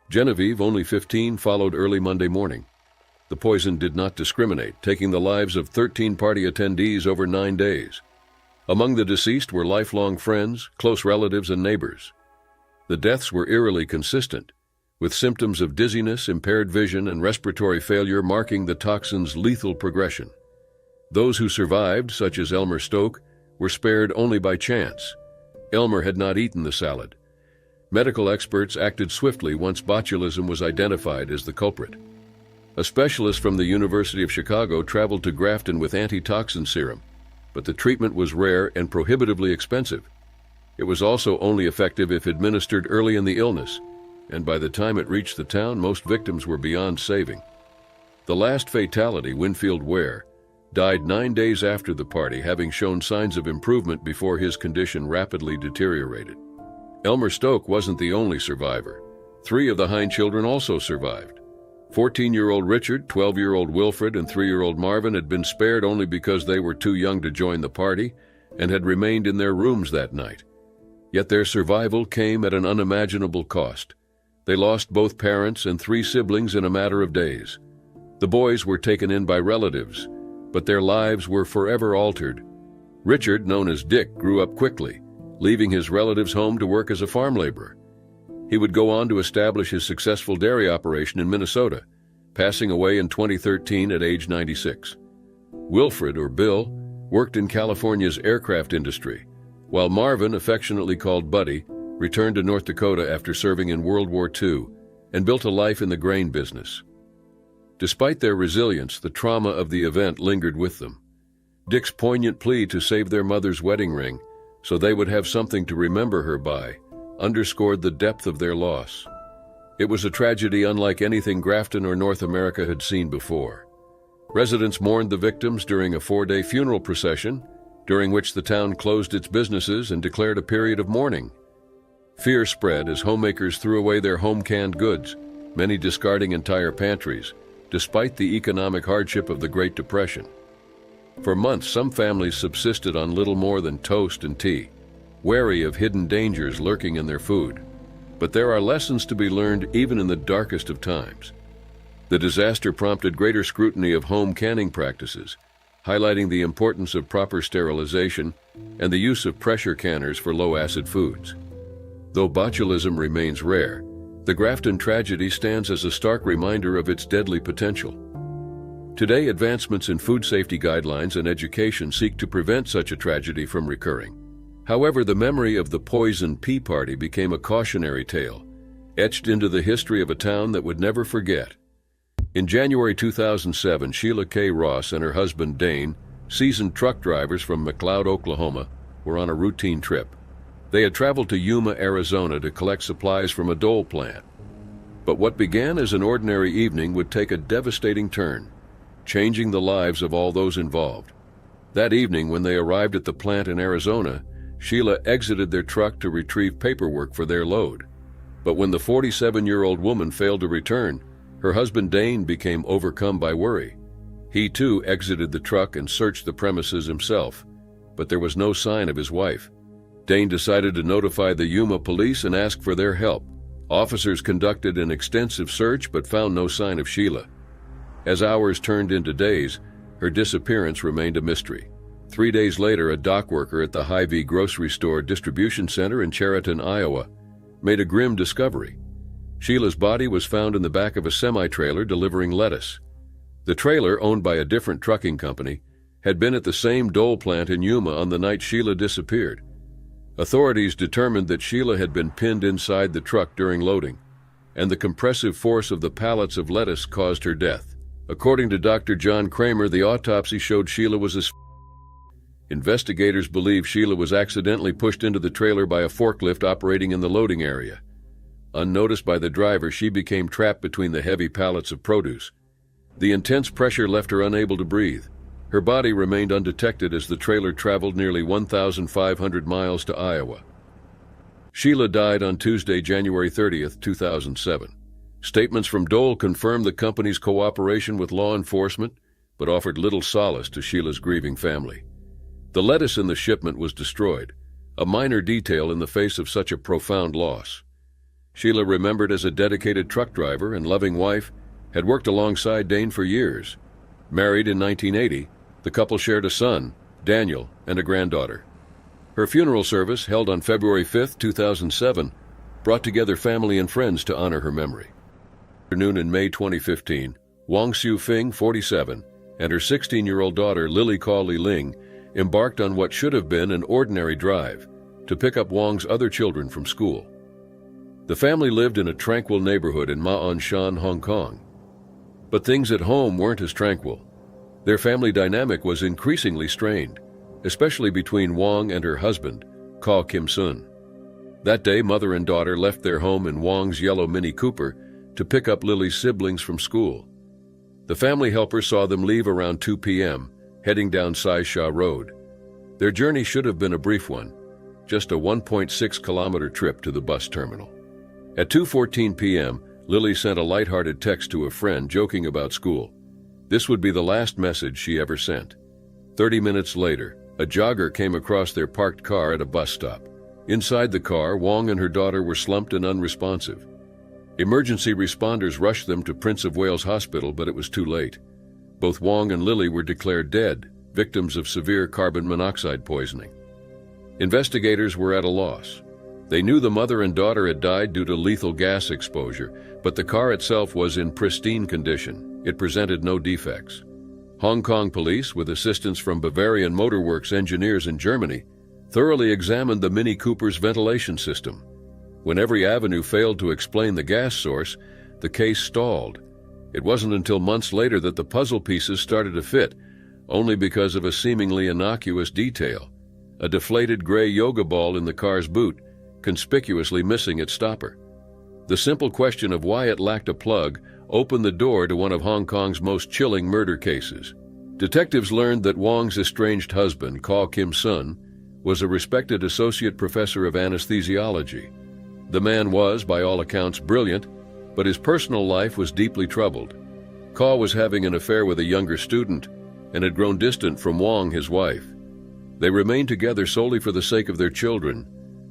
S1: Genevieve, only 15, followed early Monday morning. The poison did not discriminate, taking the lives of 13 party attendees over 9 days. Among the deceased were lifelong friends, close relatives, and neighbors. The deaths were eerily consistent, with symptoms of dizziness, impaired vision, and respiratory failure marking the toxin's lethal progression. Those who survived, such as Elmer Stoke, were spared only by chance. Elmer had not eaten the salad. Medical experts acted swiftly once botulism was identified as the culprit. A specialist from the University of Chicago traveled to Grafton with antitoxin serum, but the treatment was rare and prohibitively expensive. It was also only effective if administered early in the illness, and by the time it reached the town, most victims were beyond saving. The last fatality, Winfield Ware, died 9 days after the party, having shown signs of improvement before his condition rapidly deteriorated. Elmer Stoke wasn't the only survivor. 3 of the Hine children also survived. 14-year-old Richard, 12-year-old Wilfred, and 3-year-old Marvin had been spared only because they were too young to join the party and had remained in their rooms that night. Yet their survival came at an unimaginable cost. They lost both parents and 3 siblings in a matter of days. The boys were taken in by relatives, but their lives were forever altered. Richard, known as Dick, grew up quickly, leaving his relatives' home to work as a farm laborer. He would go on to establish his successful dairy operation in Minnesota, passing away in 2013 at age 96. Wilfred, or Bill, worked in California's aircraft industry, while Marvin, affectionately called Buddy, returned to North Dakota after serving in World War II and built a life in the grain business. Despite their resilience, the trauma of the event lingered with them. Dick's poignant plea to save their mother's wedding ring so they would have something to remember her by underscored the depth of their loss. It was a tragedy unlike anything Grafton or North America had seen before. Residents mourned the victims during a 4-day funeral procession, during which the town closed its businesses and declared a period of mourning. Fear spread as homemakers threw away their home-canned goods, many discarding entire pantries, despite the economic hardship of the Great Depression. For months, some families subsisted on little more than toast and tea, wary of hidden dangers lurking in their food. But there are lessons to be learned even in the darkest of times. The disaster prompted greater scrutiny of home canning practices, highlighting the importance of proper sterilization and the use of pressure canners for low-acid foods. Though botulism remains rare, the Grafton tragedy stands as a stark reminder of its deadly potential. Today, advancements in food safety guidelines and education seek to prevent such a tragedy from recurring. However, the memory of the poison pea party became a cautionary tale, etched into the history of a town that would never forget. In January 2007, Sheila K. Ross and her husband Dane seasoned truck drivers from McLeod, Oklahoma, were on a routine trip. They had traveled to Yuma, Arizona to collect supplies from a Dole plant. But what began as an ordinary evening would take a devastating turn, changing the lives of all those involved. That evening, when they arrived at the plant in Arizona, Sheila exited their truck to retrieve paperwork for their load. But when the 47-year-old woman failed to return, her husband Dane became overcome by worry. He too exited the truck and searched the premises himself, but there was no sign of his wife. Dane decided to notify the Yuma police and ask for their help. Officers conducted an extensive search but found no sign of Sheila. As hours turned into days, her disappearance remained a mystery. 3 days later, a dock worker at the Hy-Vee grocery store distribution center in Chariton, Iowa, made a grim discovery. Sheila's body was found in the back of a semi-trailer delivering lettuce. The trailer, owned by a different trucking company, had been at the same Dole plant in Yuma on the night Sheila disappeared. Authorities determined that Sheila had been pinned inside the truck during loading, and the compressive force of the pallets of lettuce caused her death. According to Dr. John Kramer, the autopsy showed Sheila was a Investigators believe Sheila was accidentally pushed into the trailer by a forklift operating in the loading area. Unnoticed by the driver, she became trapped between the heavy pallets of produce. The intense pressure left her unable to breathe. Her body remained undetected as the trailer traveled nearly 1,500 miles to Iowa. Sheila died on Tuesday, January 30, 2007. Statements from Dole confirmed the company's cooperation with law enforcement, but offered little solace to Sheila's grieving family. The lettuce in the shipment was destroyed, a minor detail in the face of such a profound loss. Sheila, remembered as a dedicated truck driver and loving wife, had worked alongside Dane for years. Married in 1980, the couple shared a son, Daniel, and a granddaughter. Her funeral service, held on February 5, 2007, brought together family and friends to honor her memory. Afternoon in May 2015, Wang Xiu-Fing, 47, and her 16-year-old daughter, Lily Caw-Li Ling, embarked on what should have been an ordinary drive to pick up Wang's other children from school. The family lived in a tranquil neighborhood in Ma On Shan, Hong Kong. But things at home weren't as tranquil. Their family dynamic was increasingly strained, especially between Wang and her husband, Caw Kim-sun. That day, mother and daughter left their home in Wang's yellow Mini Cooper to pick up Lily's siblings from school. The family helper saw them leave around 2 p.m., heading down Sai Sha Road. Their journey should have been a brief one, just a 1.6-kilometer trip to the bus terminal. At 2:14 p.m., Lily sent a lighthearted text to a friend joking about school. This would be the last message she ever sent. 30 minutes later, a jogger came across their parked car at a bus stop. Inside the car, Wang and her daughter were slumped and unresponsive. Emergency responders rushed them to Prince of Wales Hospital, but it was too late. Both Wang and Lily were declared dead, victims of severe carbon monoxide poisoning. Investigators were at a loss. They knew the mother and daughter had died due to lethal gas exposure, but the car itself was in pristine condition. It presented no defects. Hong Kong police, with assistance from Bavarian Motor Works engineers in Germany, thoroughly examined the Mini Cooper's ventilation system. When every avenue failed to explain the gas source, the case stalled. It wasn't until months later that the puzzle pieces started to fit, only because of a seemingly innocuous detail: a deflated gray yoga ball in the car's boot, conspicuously missing its stopper. The simple question of why it lacked a plug opened the door to one of Hong Kong's most chilling murder cases. Detectives learned that Wang's estranged husband, Caw Kim-sun, was a respected associate professor of anesthesiology. The man was, by all accounts, brilliant, but his personal life was deeply troubled. Caw was having an affair with a younger student and had grown distant from Wang, his wife. They remained together solely for the sake of their children,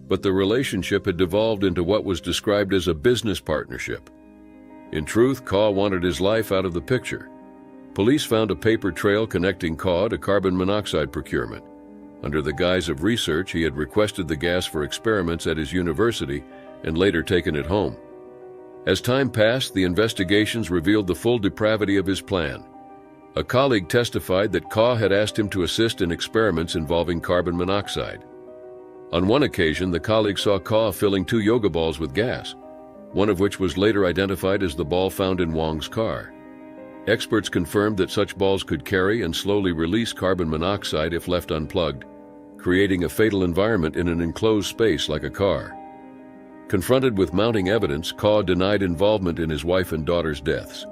S1: but the relationship had devolved into what was described as a business partnership. In truth, Caw wanted his life out of the picture. Police found a paper trail connecting Caw to carbon monoxide procurement. Under the guise of research, he had requested the gas for experiments at his university and later taken it home. As time passed, the investigations revealed the full depravity of his plan. A colleague testified that Caw had asked him to assist in experiments involving carbon monoxide. On one occasion, the colleague saw Caw filling 2 yoga balls with gas, one of which was later identified as the ball found in Wang's car. Experts confirmed that such balls could carry and slowly release carbon monoxide if left unplugged, creating a fatal environment in an enclosed space like a car. Confronted with mounting evidence, Kaw denied involvement in his wife and daughter's deaths.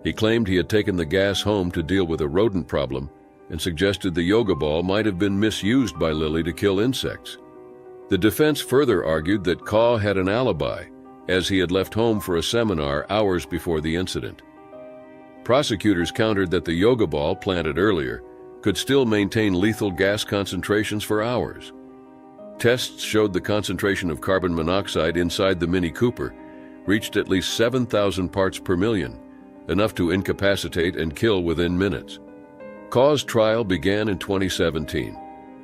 S1: He claimed he had taken the gas home to deal with a rodent problem and suggested the yoga ball might have been misused by Lily to kill insects. The defense further argued that Kaw had an alibi, as he had left home for a seminar hours before the incident. Prosecutors countered that the yoga ball, planted earlier, could still maintain lethal gas concentrations for hours. Tests showed the concentration of carbon monoxide inside the Mini Cooper reached at least 7,000 parts per million, enough to incapacitate and kill within minutes. Kaw's trial began in 2017.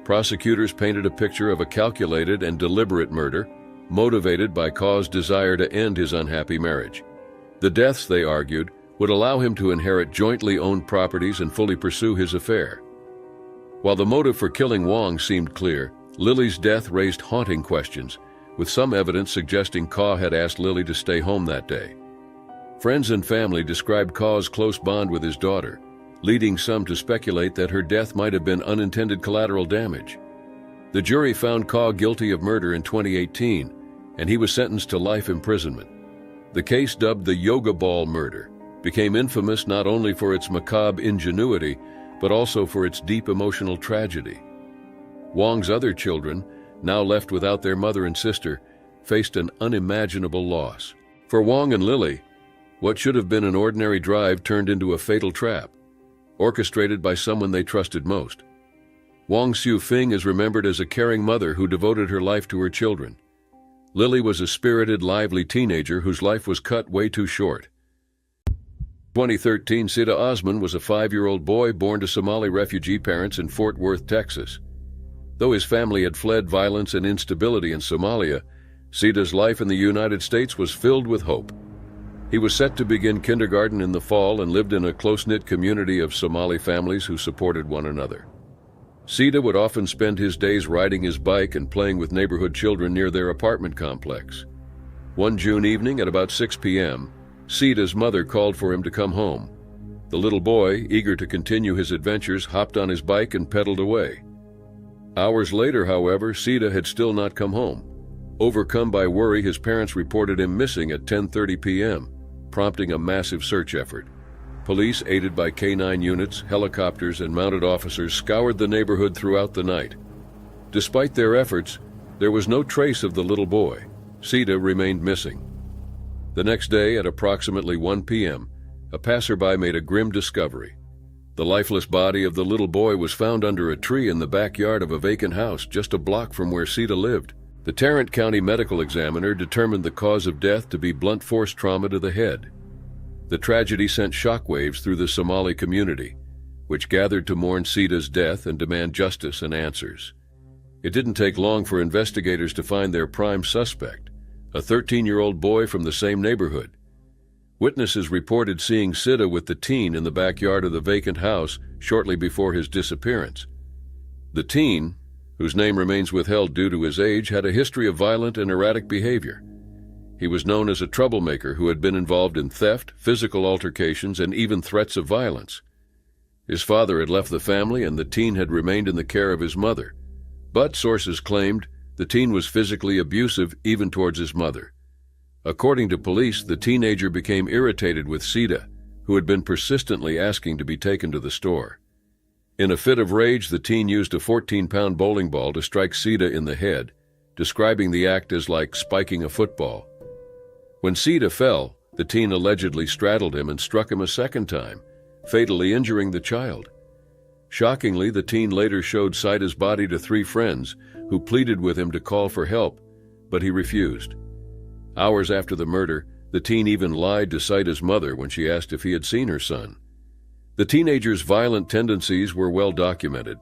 S1: Prosecutors painted a picture of a calculated and deliberate murder, motivated by Kaw's desire to end his unhappy marriage. The deaths, they argued, would allow him to inherit jointly owned properties and fully pursue his affair. While the motive for killing Wong seemed clear, Lily's death raised haunting questions, with some evidence suggesting Kaw had asked Lily to stay home that day. Friends and family described Kaw's close bond with his daughter, leading some to speculate that her death might have been unintended collateral damage. The jury found Kaw guilty of murder in 2018, and he was sentenced to life imprisonment. The case, dubbed the Yoga Ball murder, became infamous not only for its macabre ingenuity, but also for its deep emotional tragedy. Wong's other children, now left without their mother and sister, faced an unimaginable loss. For Wong and Lily, what should have been an ordinary drive turned into a fatal trap, orchestrated by someone they trusted most. Wong Siu-Fing is remembered as a caring mother who devoted her life to her children. Lily was a spirited, lively teenager whose life was cut way too short. 2013, Sida Osman was a 5-year-old boy born to Somali refugee parents in Fort Worth, Texas. Though his family had fled violence and instability in Somalia, Sida's life in the United States was filled with hope. He was set to begin kindergarten in the fall and lived in a close-knit community of Somali families who supported one another. Sida would often spend his days riding his bike and playing with neighborhood children near their apartment complex. One June evening at about 6 p.m., Sida's mother called for him to come home. The little boy, eager to continue his adventures, hopped on his bike and pedaled away. Hours later, however, Sida had still not come home. Overcome by worry, his parents reported him missing at 10:30 p.m., prompting a massive search effort. Police, aided by K-9 units, helicopters, and mounted officers, scoured the neighborhood throughout the night. Despite their efforts, there was no trace of the little boy. Sida remained missing. The next day, at approximately 1 p.m., a passerby made a grim discovery. The lifeless body of the little boy was found under a tree in the backyard of a vacant house just a block from where Sida lived. The Tarrant County medical examiner determined the cause of death to be blunt force trauma to the head. The tragedy sent shockwaves through the Somali community, which gathered to mourn Sida's death and demand justice and answers. It didn't take long for investigators to find their prime suspect, a 13-year-old boy from the same neighborhood. Witnesses reported seeing Sida with the teen in the backyard of the vacant house shortly before his disappearance. The teen, whose name remains withheld due to his age, had a history of violent and erratic behavior. He was known as a troublemaker who had been involved in theft, physical altercations, and even threats of violence. His father had left the family and the teen had remained in the care of his mother. But, sources claimed, the teen was physically abusive even towards his mother. According to police, the teenager became irritated with Sida, who had been persistently asking to be taken to the store. In a fit of rage, the teen used a 14-pound bowling ball to strike Sida in the head, describing the act as like spiking a football. When Sida fell, the teen allegedly straddled him and struck him a second time, fatally injuring the child. Shockingly, the teen later showed Sida's body to 3 friends who pleaded with him to call for help, but he refused. Hours after the murder, the teen even lied to Sida's mother when she asked if he had seen her son. The teenager's violent tendencies were well documented.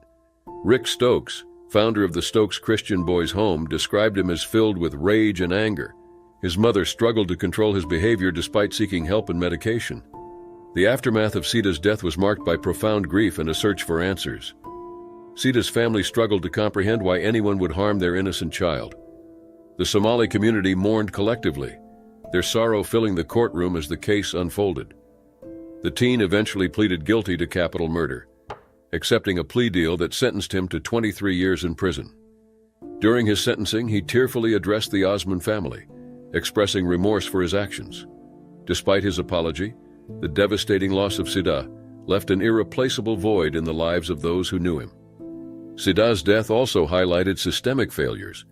S1: Rick Stokes, founder of the Stokes Christian Boys Home, described him as filled with rage and anger. His mother struggled to control his behavior despite seeking help and medication. The aftermath of Sida's death was marked by profound grief and a search for answers. Sida's family struggled to comprehend why anyone would harm their innocent child. The Somali community mourned collectively, their sorrow filling the courtroom as the case unfolded. The teen eventually pleaded guilty to capital murder, accepting a plea deal that sentenced him to 23 years in prison. During his sentencing, he tearfully addressed the Osman family, expressing remorse for his actions. Despite his apology, the devastating loss of Sida left an irreplaceable void in the lives of those who knew him. Sida's death also highlighted systemic failures.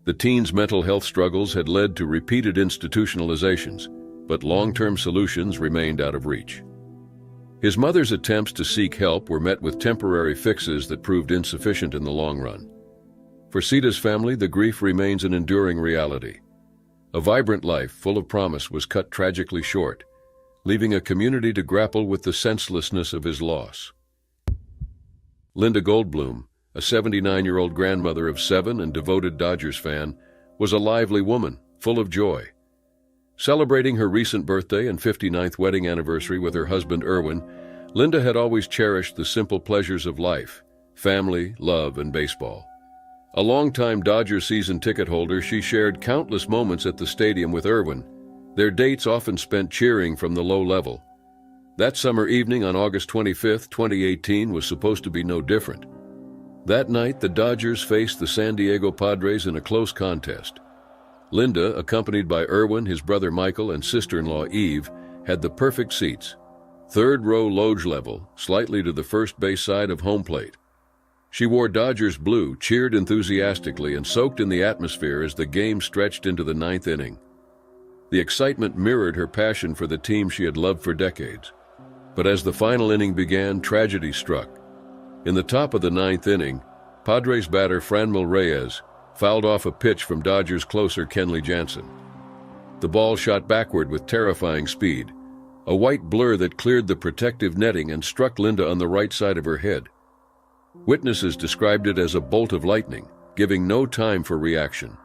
S1: The teen's mental health struggles had led to repeated institutionalizations, but long-term solutions remained out of reach. His mother's attempts to seek help were met with temporary fixes that proved insufficient in the long run. For Sida's family, the grief remains an enduring reality. A vibrant life full of promise was cut tragically short, leaving a community to grapple with the senselessness of his loss. Linda Goldblum, a 79-year-old grandmother of 7 and devoted Dodgers fan, was a lively woman, full of joy. Celebrating her recent birthday and 59th wedding anniversary with her husband Erwin, Linda had always cherished the simple pleasures of life, family, love, and baseball. A longtime Dodgers season ticket holder, she shared countless moments at the stadium with Erwin, their dates often spent cheering from the low level. That summer evening on August 25, 2018 was supposed to be no different. That night, the Dodgers faced the San Diego Padres in a close contest. Linda, accompanied by Erwin, his brother Michael, and sister-in-law Eve, had the perfect seats, third-row loge level, slightly to the first base side of home plate. She wore Dodgers blue, cheered enthusiastically, and soaked in the atmosphere as the game stretched into the 9th inning. The excitement mirrored her passion for the team she had loved for decades. But as the final inning began, tragedy struck. In the top of the 9th inning, Padres batter Franmil Reyes fouled off a pitch from Dodgers closer Kenley Jansen. The ball shot backward with terrifying speed, a white blur that cleared the protective netting and struck Linda on the right side of her head. Witnesses described it as a bolt of lightning, giving no time for reaction.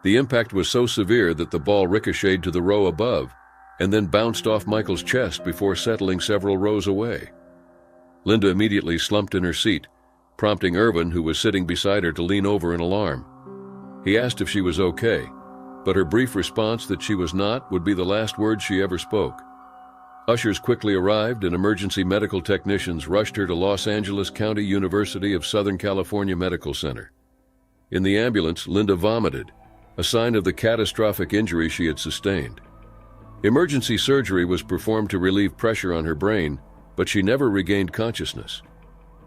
S1: The impact was so severe that the ball ricocheted to the row above and then bounced off Michael's chest before settling several rows away. Linda immediately slumped in her seat, prompting Erwin, who was sitting beside her, to lean over in alarm. He asked if she was okay, but her brief response that she was not would be the last words she ever spoke. Ushers quickly arrived and emergency medical technicians rushed her to Los Angeles County University of Southern California Medical Center. In the ambulance, Linda vomited, a sign of the catastrophic injury she had sustained. Emergency surgery was performed to relieve pressure on her brain, but she never regained consciousness.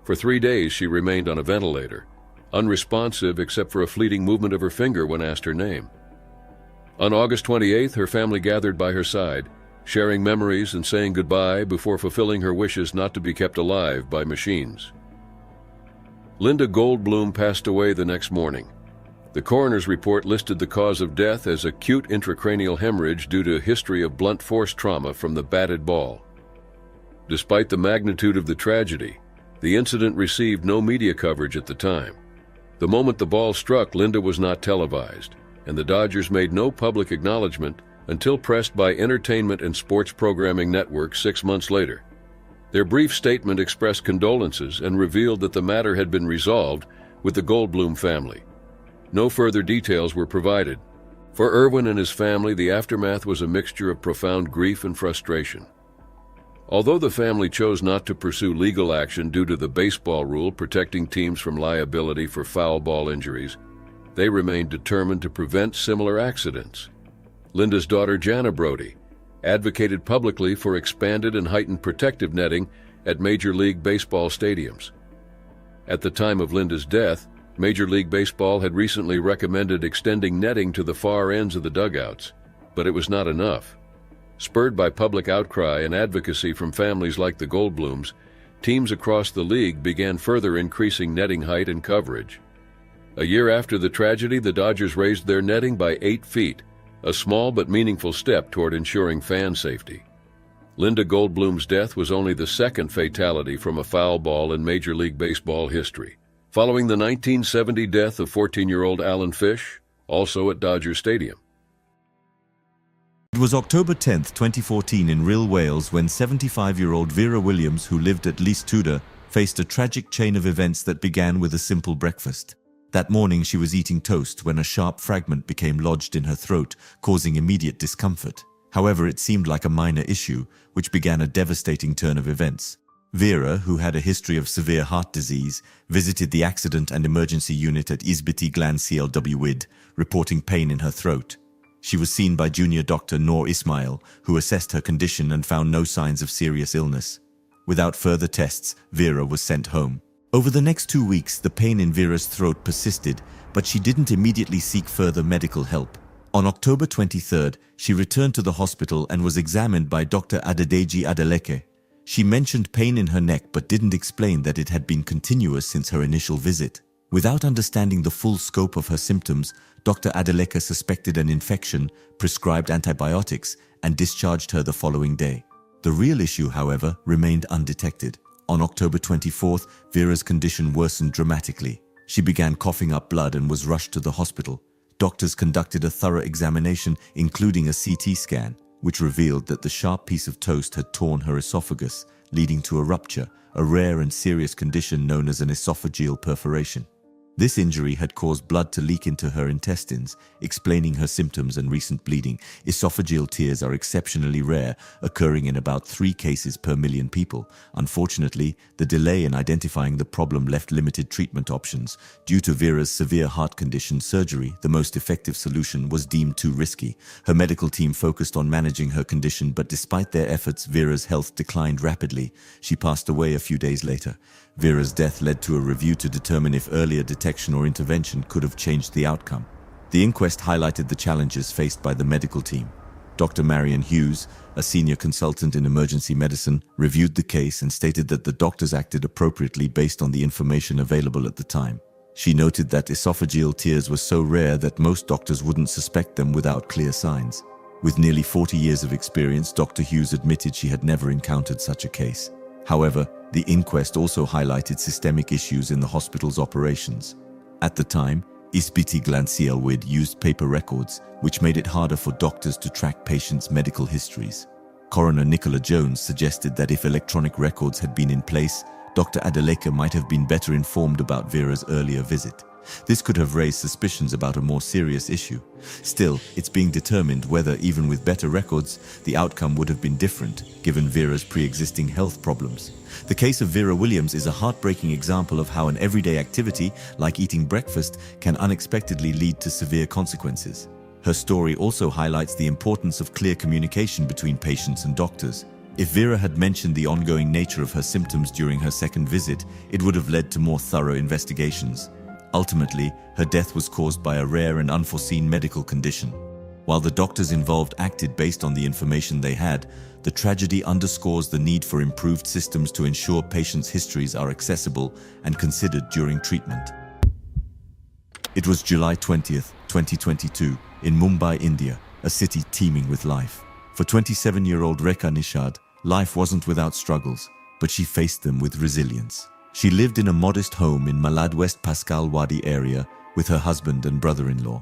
S1: For 3 days, she remained on a ventilator, unresponsive except for a fleeting movement of her finger when asked her name. On August 28th, her family gathered by her side, sharing memories and saying goodbye before fulfilling her wishes not to be kept alive by machines. Linda Goldblum passed away the next morning. The coroner's report listed the cause of death as acute intracranial hemorrhage due to a history of blunt force trauma from the batted ball. Despite the magnitude of the tragedy, the incident received no media coverage at the time. The moment the ball struck, Linda was not televised, and the Dodgers made no public acknowledgement until pressed by Entertainment and Sports Programming Network 6 months later. Their brief statement expressed condolences and revealed that the matter had been resolved with the Goldblum family. No further details were provided. For Erwin and his family, the aftermath was a mixture of profound grief and frustration. Although the family chose not to pursue legal action due to the baseball rule protecting teams from liability for foul ball injuries, they remained determined to prevent similar accidents. Linda's daughter, Jana Brody, advocated publicly for expanded and heightened protective netting at Major League Baseball stadiums. At the time of Linda's death, Major League Baseball had recently recommended extending netting to the far ends of the dugouts, but it was not enough. Spurred by public outcry and advocacy from families like the Goldblums, teams across the league began further increasing netting height and coverage. A year after the tragedy, the Dodgers raised their netting by 8 feet, a small but meaningful step toward ensuring fan safety. Linda Goldblum's death was only the second fatality from a foul ball in Major League Baseball history, following the 1970 death of 14-year-old Alan Fish, also at Dodger Stadium.
S2: It was October 10, 2014 in Rhyl, Wales, when 75-year-old Vera Williams, who lived at Lys Tudor, faced a tragic chain of events that began with a simple breakfast. That morning she was eating toast when a sharp fragment became lodged in her throat, causing immediate discomfort. However, it seemed like a minor issue, which began a devastating turn of events. Vera, who had a history of severe heart disease, visited the accident and emergency unit at Investigative CLW, reporting pain in her throat. She was seen by junior doctor Noor Ismail, who assessed her condition and found no signs of serious illness. Without further tests, Vera was sent home. Over the next 2 weeks, the pain in Vera's throat persisted, but she didn't immediately seek further medical help. On October 23rd, she returned to the hospital and was examined by Dr. Adedeji Adeleke. She mentioned pain in her neck but didn't explain that it had been continuous since her initial visit. Without understanding the full scope of her symptoms, Dr. Adeleke suspected an infection, prescribed antibiotics, and discharged her the following day. The real issue, however, remained undetected. On October 24th, Vera's condition worsened dramatically. She began coughing up blood and was rushed to the hospital. Doctors conducted a thorough examination, including a CT scan, which revealed that the sharp piece of toast had torn her esophagus, leading to a rupture, a rare and serious condition known as an esophageal perforation. This injury had caused blood to leak into her intestines, explaining her symptoms and recent bleeding. Esophageal tears are exceptionally rare, occurring in about 3 cases per million people. Unfortunately, the delay in identifying the problem left limited treatment options. Due to Vera's severe heart condition, surgery, the most effective solution, was deemed too risky. Her medical team focused on managing her condition, but despite their efforts, Vera's health declined rapidly. She passed away a few days later. Vera's death led to a review to determine if earlier detection or intervention could have changed the outcome. The inquest highlighted the challenges faced by the medical team. Dr. Marion Hughes, a senior consultant in emergency medicine, reviewed the case and stated that the doctors acted appropriately based on the information available at the time. She noted that esophageal tears were so rare that most doctors wouldn't suspect them without clear signs. With nearly 40 years of experience, Dr. Hughes admitted she had never encountered such a case. However, the inquest also highlighted systemic issues in the hospital's operations. At the time, Investigative CLW used paper records, which made it harder for doctors to track patients' medical histories. Coroner Nicola Jones suggested that if electronic records had been in place, Dr. Adeleke might have been better informed about Vera's earlier visit. This could have raised suspicions about a more serious issue. Still, it's being determined whether, even with better records, the outcome would have been different, given Vera's pre-existing health problems. The case of Vera Williams is a heartbreaking example of how an everyday activity, like eating breakfast, can unexpectedly lead to severe consequences. Her story also highlights the importance of clear communication between patients and doctors. If Vera had mentioned the ongoing nature of her symptoms during her second visit, it would have led to more thorough investigations. Ultimately, her death was caused by a rare and unforeseen medical condition. While the doctors involved acted based on the information they had, the tragedy underscores the need for improved systems to ensure patients' histories are accessible and considered during treatment. It was July 20th, 2022, in Mumbai, India, a city teeming with life. For 27-year-old Rekha Nishad, life wasn't without struggles, but she faced them with resilience. She lived in a modest home in Malad West Pascal Wadi area with her husband and brother-in-law.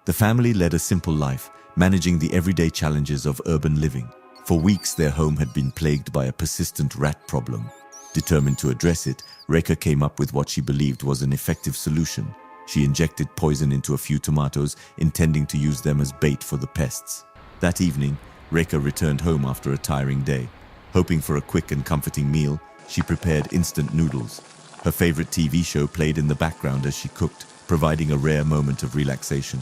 S2: The family led a simple life, managing the everyday challenges of urban living. For weeks, their home had been plagued by a persistent rat problem. Determined to address it, Rekha came up with what she believed was an effective solution. She injected poison into a few tomatoes, intending to use them as bait for the pests. That evening, Rekha returned home after a tiring day. Hoping for a quick and comforting meal, she prepared instant noodles. Her favorite TV show played in the background as she cooked, providing a rare moment of relaxation.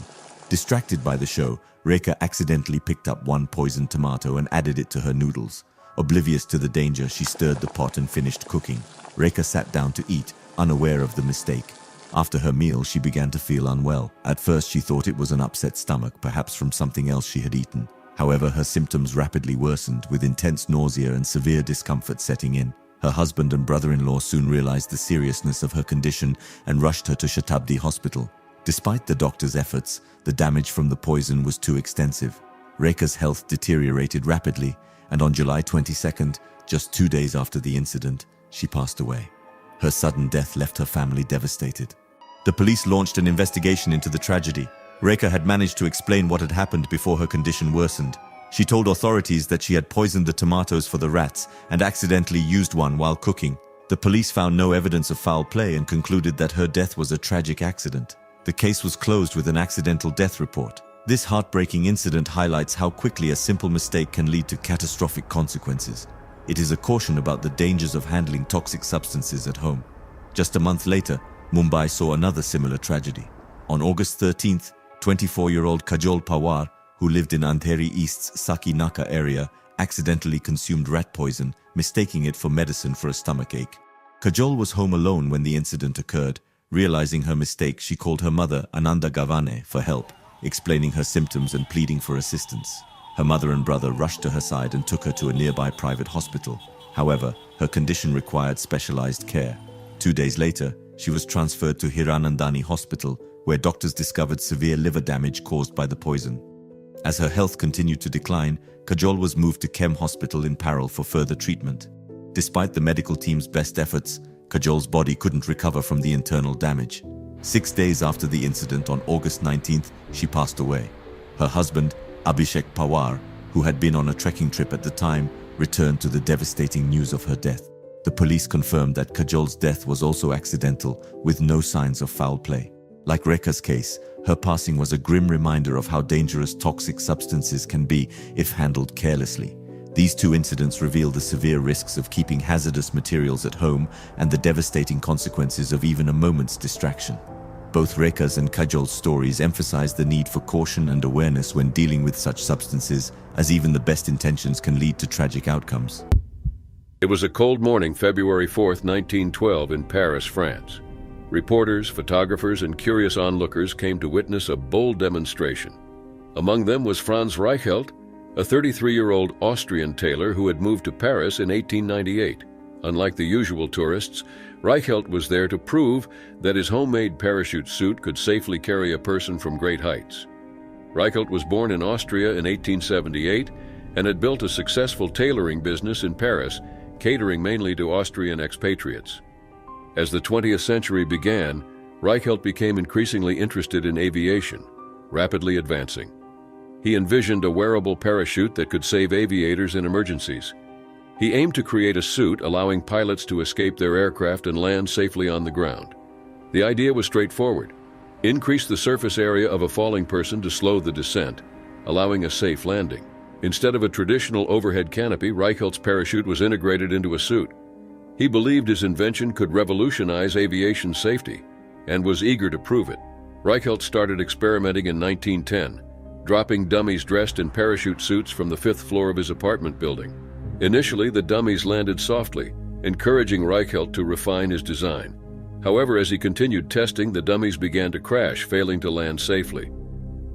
S2: Distracted by the show, Rekha accidentally picked up one poisoned tomato and added it to her noodles. Oblivious to the danger, she stirred the pot and finished cooking. Rekha sat down to eat, unaware of the mistake. After her meal, she began to feel unwell. At first, she thought it was an upset stomach, perhaps from something else she had eaten. However, her symptoms rapidly worsened, with intense nausea and severe discomfort setting in. Her husband and brother-in-law soon realized the seriousness of her condition and rushed her to Shatabdi Hospital. Despite the doctor's efforts, the damage from the poison was too extensive. Rekha's health deteriorated rapidly, and on July 22nd, just 2 days after the incident, she passed away. Her sudden death left her family devastated. The police launched an investigation into the tragedy. Rekha had managed to explain what had happened before her condition worsened. She told authorities that she had poisoned the tomatoes for the rats and accidentally used one while cooking. The police found no evidence of foul play and concluded that her death was a tragic accident. The case was closed with an accidental death report. This heartbreaking incident highlights how quickly a simple mistake can lead to catastrophic consequences. It is a caution about the dangers of handling toxic substances at home. Just a month later, Mumbai saw another similar tragedy. On August 13th, 24-year-old Kajol Pawar, who lived in Andheri East's Saki Naka area, accidentally consumed rat poison, mistaking it for medicine for a stomachache. Kajol was home alone when the incident occurred. Realizing her mistake, she called her mother, Ananda Gavane, for help, explaining her symptoms and pleading for assistance. Her mother and brother rushed to her side and took her to a nearby private hospital. However, her condition required specialized care. 2 days later, she was transferred to Hiranandani Hospital, where doctors discovered severe liver damage caused by the poison. As her health continued to decline, Kajol was moved to Kem Hospital in Parel for further treatment. Despite the medical team's best efforts, Kajol's body couldn't recover from the internal damage. 6 days after the incident, on August 19th, she passed away. Her husband, Abhishek Pawar, who had been on a trekking trip at the time, returned to the devastating news of her death. The police confirmed that Kajol's death was also accidental, with no signs of foul play. Like Rekha's case, her passing was a grim reminder of how dangerous toxic substances can be if handled carelessly. These two incidents reveal the severe risks of keeping hazardous materials at home and the devastating consequences of even a moment's distraction. Both Rekha's and Kajol's stories emphasize the need for caution and awareness when dealing with such substances, as even the best intentions can lead to tragic outcomes.
S1: It was a cold morning, February 4th, 1912, in Paris, France. Reporters, photographers, and curious onlookers came to witness a bold demonstration. Among them was Franz Reichelt, a 33-year-old Austrian tailor who had moved to Paris in 1898. Unlike the usual tourists, Reichelt was there to prove that his homemade parachute suit could safely carry a person from great heights. Reichelt was born in Austria in 1878 and had built a successful tailoring business in Paris, catering mainly to Austrian expatriates. As the 20th century began, Reichelt became increasingly interested in aviation, rapidly advancing. He envisioned a wearable parachute that could save aviators in emergencies. He aimed to create a suit allowing pilots to escape their aircraft and land safely on the ground. The idea was straightforward: increase the surface area of a falling person to slow the descent, allowing a safe landing. Instead of a traditional overhead canopy, Reichelt's parachute was integrated into a suit. He believed his invention could revolutionize aviation safety and was eager to prove it. Reichelt started experimenting in 1910, dropping dummies dressed in parachute suits from the 5th floor of his apartment building. Initially, the dummies landed softly, encouraging Reichelt to refine his design. However, as he continued testing, the dummies began to crash, failing to land safely.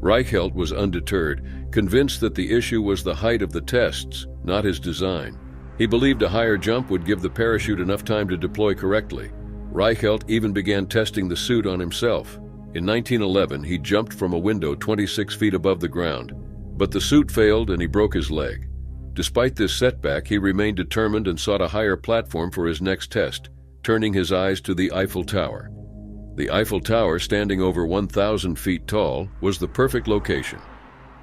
S1: Reichelt was undeterred, convinced that the issue was the height of the tests, not his design. He believed a higher jump would give the parachute enough time to deploy correctly. Reichelt even began testing the suit on himself. In 1911, he jumped from a window 26 feet above the ground, but the suit failed and he broke his leg. Despite this setback, he remained determined and sought a higher platform for his next test, turning his eyes to the Eiffel Tower. The Eiffel Tower, standing over 1,000 feet tall, was the perfect location.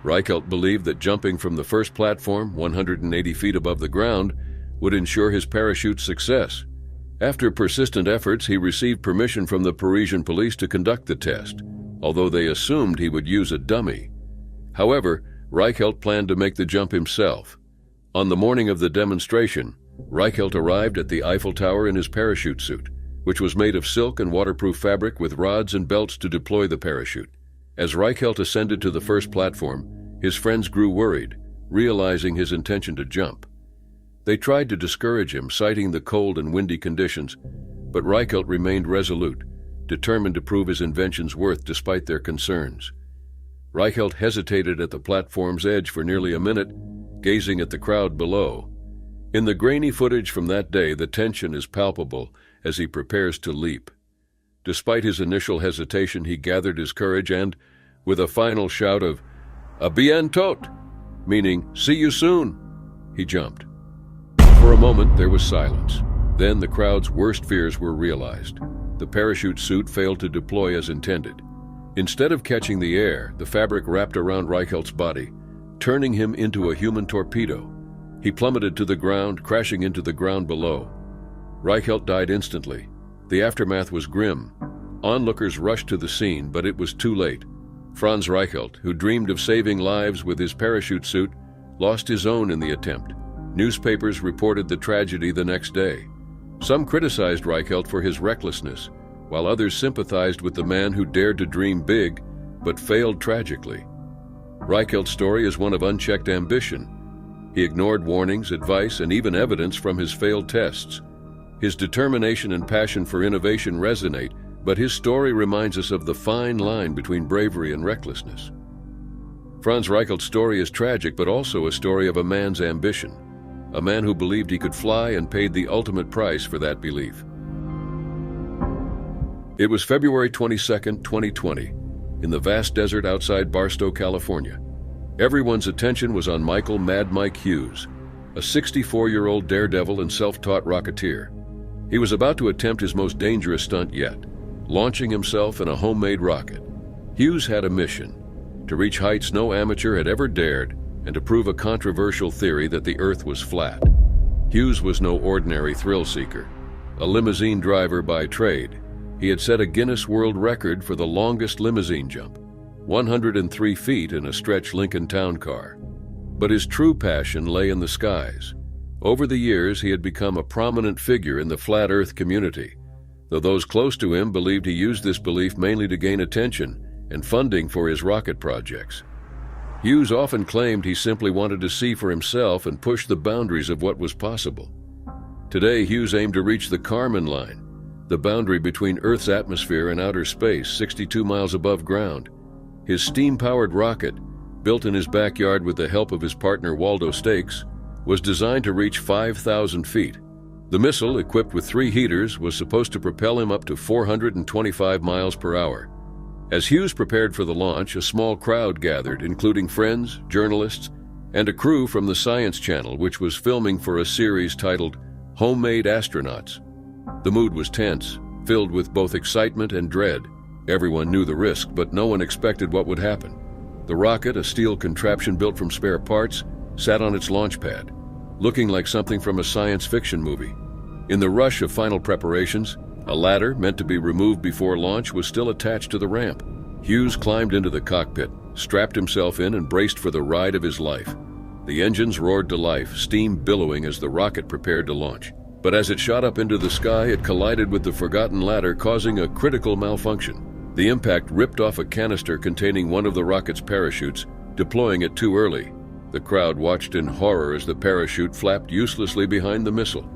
S1: Reichelt believed that jumping from the first platform, 180 feet above the ground, would ensure his parachute's success. After persistent efforts, he received permission from the Parisian police to conduct the test, although they assumed he would use a dummy. However, Reichelt planned to make the jump himself. On the morning of the demonstration, Reichelt arrived at the Eiffel Tower in his parachute suit, which was made of silk and waterproof fabric with rods and belts to deploy the parachute. As Reichelt ascended to the first platform, his friends grew worried, realizing his intention to jump. They tried to discourage him, citing the cold and windy conditions, but Reichelt remained resolute, determined to prove his invention's worth despite their concerns. Reichelt hesitated at the platform's edge for nearly a minute, gazing at the crowd below. In the grainy footage from that day, the tension is palpable as he prepares to leap. Despite his initial hesitation, he gathered his courage and, with a final shout of "A bientôt," meaning "see you soon," he jumped. For a moment, there was silence. Then the crowd's worst fears were realized. The parachute suit failed to deploy as intended. Instead of catching the air, the fabric wrapped around Reichelt's body, turning him into a human torpedo. He plummeted to the ground, crashing into the ground below. Reichelt died instantly. The aftermath was grim. Onlookers rushed to the scene, but it was too late. Franz Reichelt, who dreamed of saving lives with his parachute suit, lost his own in the attempt. Newspapers reported the tragedy the next day. Some criticized Reichelt for his recklessness, while others sympathized with the man who dared to dream big, but failed tragically. Reichelt's story is one of unchecked ambition. He ignored warnings, advice, and even evidence from his failed tests. His determination and passion for innovation resonate, but his story reminds us of the fine line between bravery and recklessness. Franz Reichelt's story is tragic, but also a story of a man's ambition, a man who believed he could fly and paid the ultimate price for that belief. It was February 22, 2020, in the vast desert outside Barstow, California. Everyone's attention was on Michael "Mad Mike" Hughes, a 64-year-old daredevil and self-taught rocketeer. He was about to attempt his most dangerous stunt yet, launching himself in a homemade rocket. Hughes had a mission: to reach heights no amateur had ever dared and to prove a controversial theory that the Earth was flat. Hughes was no ordinary thrill-seeker. A limousine driver by trade, he had set a Guinness World Record for the longest limousine jump, 103 feet in a stretch Lincoln Town Car. But his true passion lay in the skies. Over the years, he had become a prominent figure in the flat Earth community, though those close to him believed he used this belief mainly to gain attention and funding for his rocket projects. Hughes often claimed he simply wanted to see for himself and push the boundaries of what was possible. Today, Hughes aimed to reach the Kármán line, the boundary between Earth's atmosphere and outer space, 62 miles above ground. His steam-powered rocket, built in his backyard with the help of his partner Waldo Stakes, was designed to reach 5,000 feet. The missile, equipped with 3 heaters, was supposed to propel him up to 425 miles per hour. As Hughes prepared for the launch, a small crowd gathered, including friends, journalists, and a crew from the Science Channel, which was filming for a series titled Homemade Astronauts. The mood was tense, filled with both excitement and dread. Everyone knew the risk, but no one expected what would happen. The rocket, a steel contraption built from spare parts, sat on its launch pad, looking like something from a science fiction movie. In the rush of final preparations, a ladder, meant to be removed before launch, was still attached to the ramp. Hughes climbed into the cockpit, strapped himself in, and braced for the ride of his life. The engines roared to life, steam billowing as the rocket prepared to launch. But as it shot up into the sky, it collided with the forgotten ladder, causing a critical malfunction. The impact ripped off a canister containing one of the rocket's parachutes, deploying it too early. The crowd watched in horror as the parachute flapped uselessly behind the missile.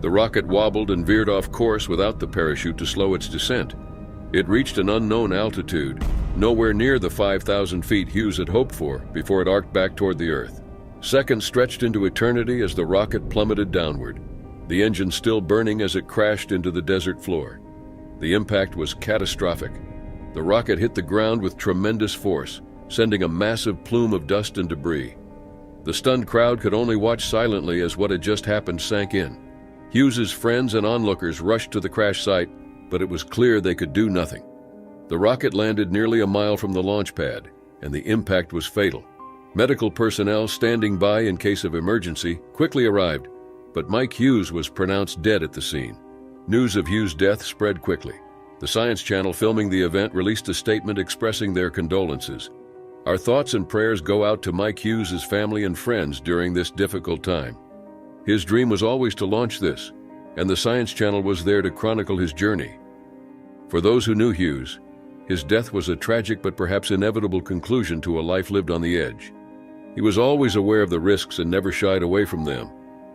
S1: The rocket wobbled and veered off course without the parachute to slow its descent. It reached an unknown altitude, nowhere near the 5,000 feet Hughes had hoped for, before it arced back toward the Earth. Seconds stretched into eternity as the rocket plummeted downward, the engine still burning as it crashed into the desert floor. The impact was catastrophic. The rocket hit the ground with tremendous force, sending a massive plume of dust and debris. The stunned crowd could only watch silently as what had just happened sank in. Hughes's friends and onlookers rushed to the crash site, but it was clear they could do nothing. The rocket landed nearly a mile from the launch pad, and the impact was fatal. Medical personnel standing by in case of emergency quickly arrived, but Mike Hughes was pronounced dead at the scene. News of Hughes' death spread quickly. The Science Channel filming the event released a statement expressing their condolences. Our thoughts and prayers go out to Mike Hughes' family and friends during this difficult time. His dream was always to launch this, and the Science Channel was there to chronicle his journey. For those who knew Hughes, his death was a tragic but perhaps inevitable conclusion to a life lived on the edge. He was always aware of the risks and never shied away from them,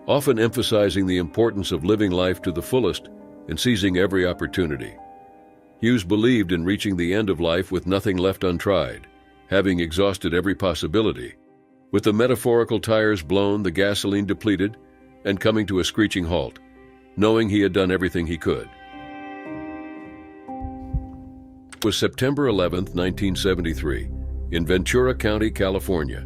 S1: often emphasizing the importance of living life to the fullest and seizing every opportunity. Hughes believed in reaching the end of life with nothing left untried, having exhausted every possibility, with the metaphorical tires blown, the gasoline depleted, and coming to a screeching halt, knowing he had done everything he could. It was September 11, 1973, in Ventura County, California.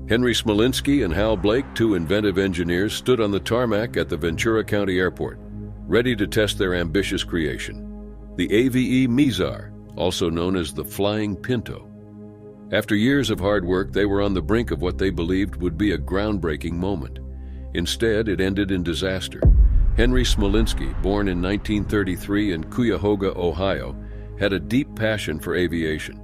S1: Henry Smolinski and Hal Blake, 2 inventive engineers, stood on the tarmac at the Ventura County Airport, ready to test their ambitious creation, the AVE Mizar, also known as the Flying Pinto. After years of hard work, they were on the brink of what they believed would be a groundbreaking moment. Instead, it ended in disaster. Henry Smolinski, born in 1933 in Cuyahoga, Ohio, had a deep passion for aviation.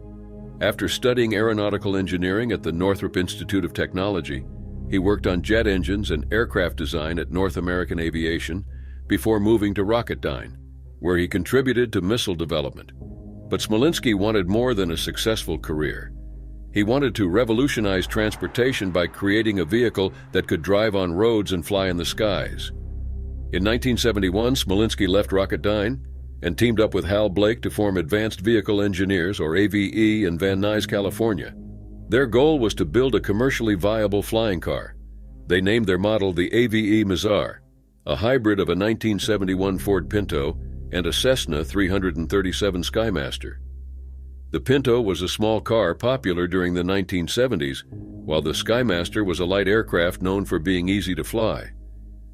S1: After studying aeronautical engineering at the Northrop Institute of Technology, he worked on jet engines and aircraft design at North American Aviation before moving to Rocketdyne, where he contributed to missile development. But Smolinski wanted more than a successful career. He wanted to revolutionize transportation by creating a vehicle that could drive on roads and fly in the skies. In 1971, Smolinski left Rocketdyne and teamed up with Hal Blake to form Advanced Vehicle Engineers, or AVE, in Van Nuys, California. Their goal was to build a commercially viable flying car. They named their model the AVE Mizar, a hybrid of a 1971 Ford Pinto and a Cessna 337 Skymaster. The Pinto was a small car popular during the 1970s, while the Skymaster was a light aircraft known for being easy to fly.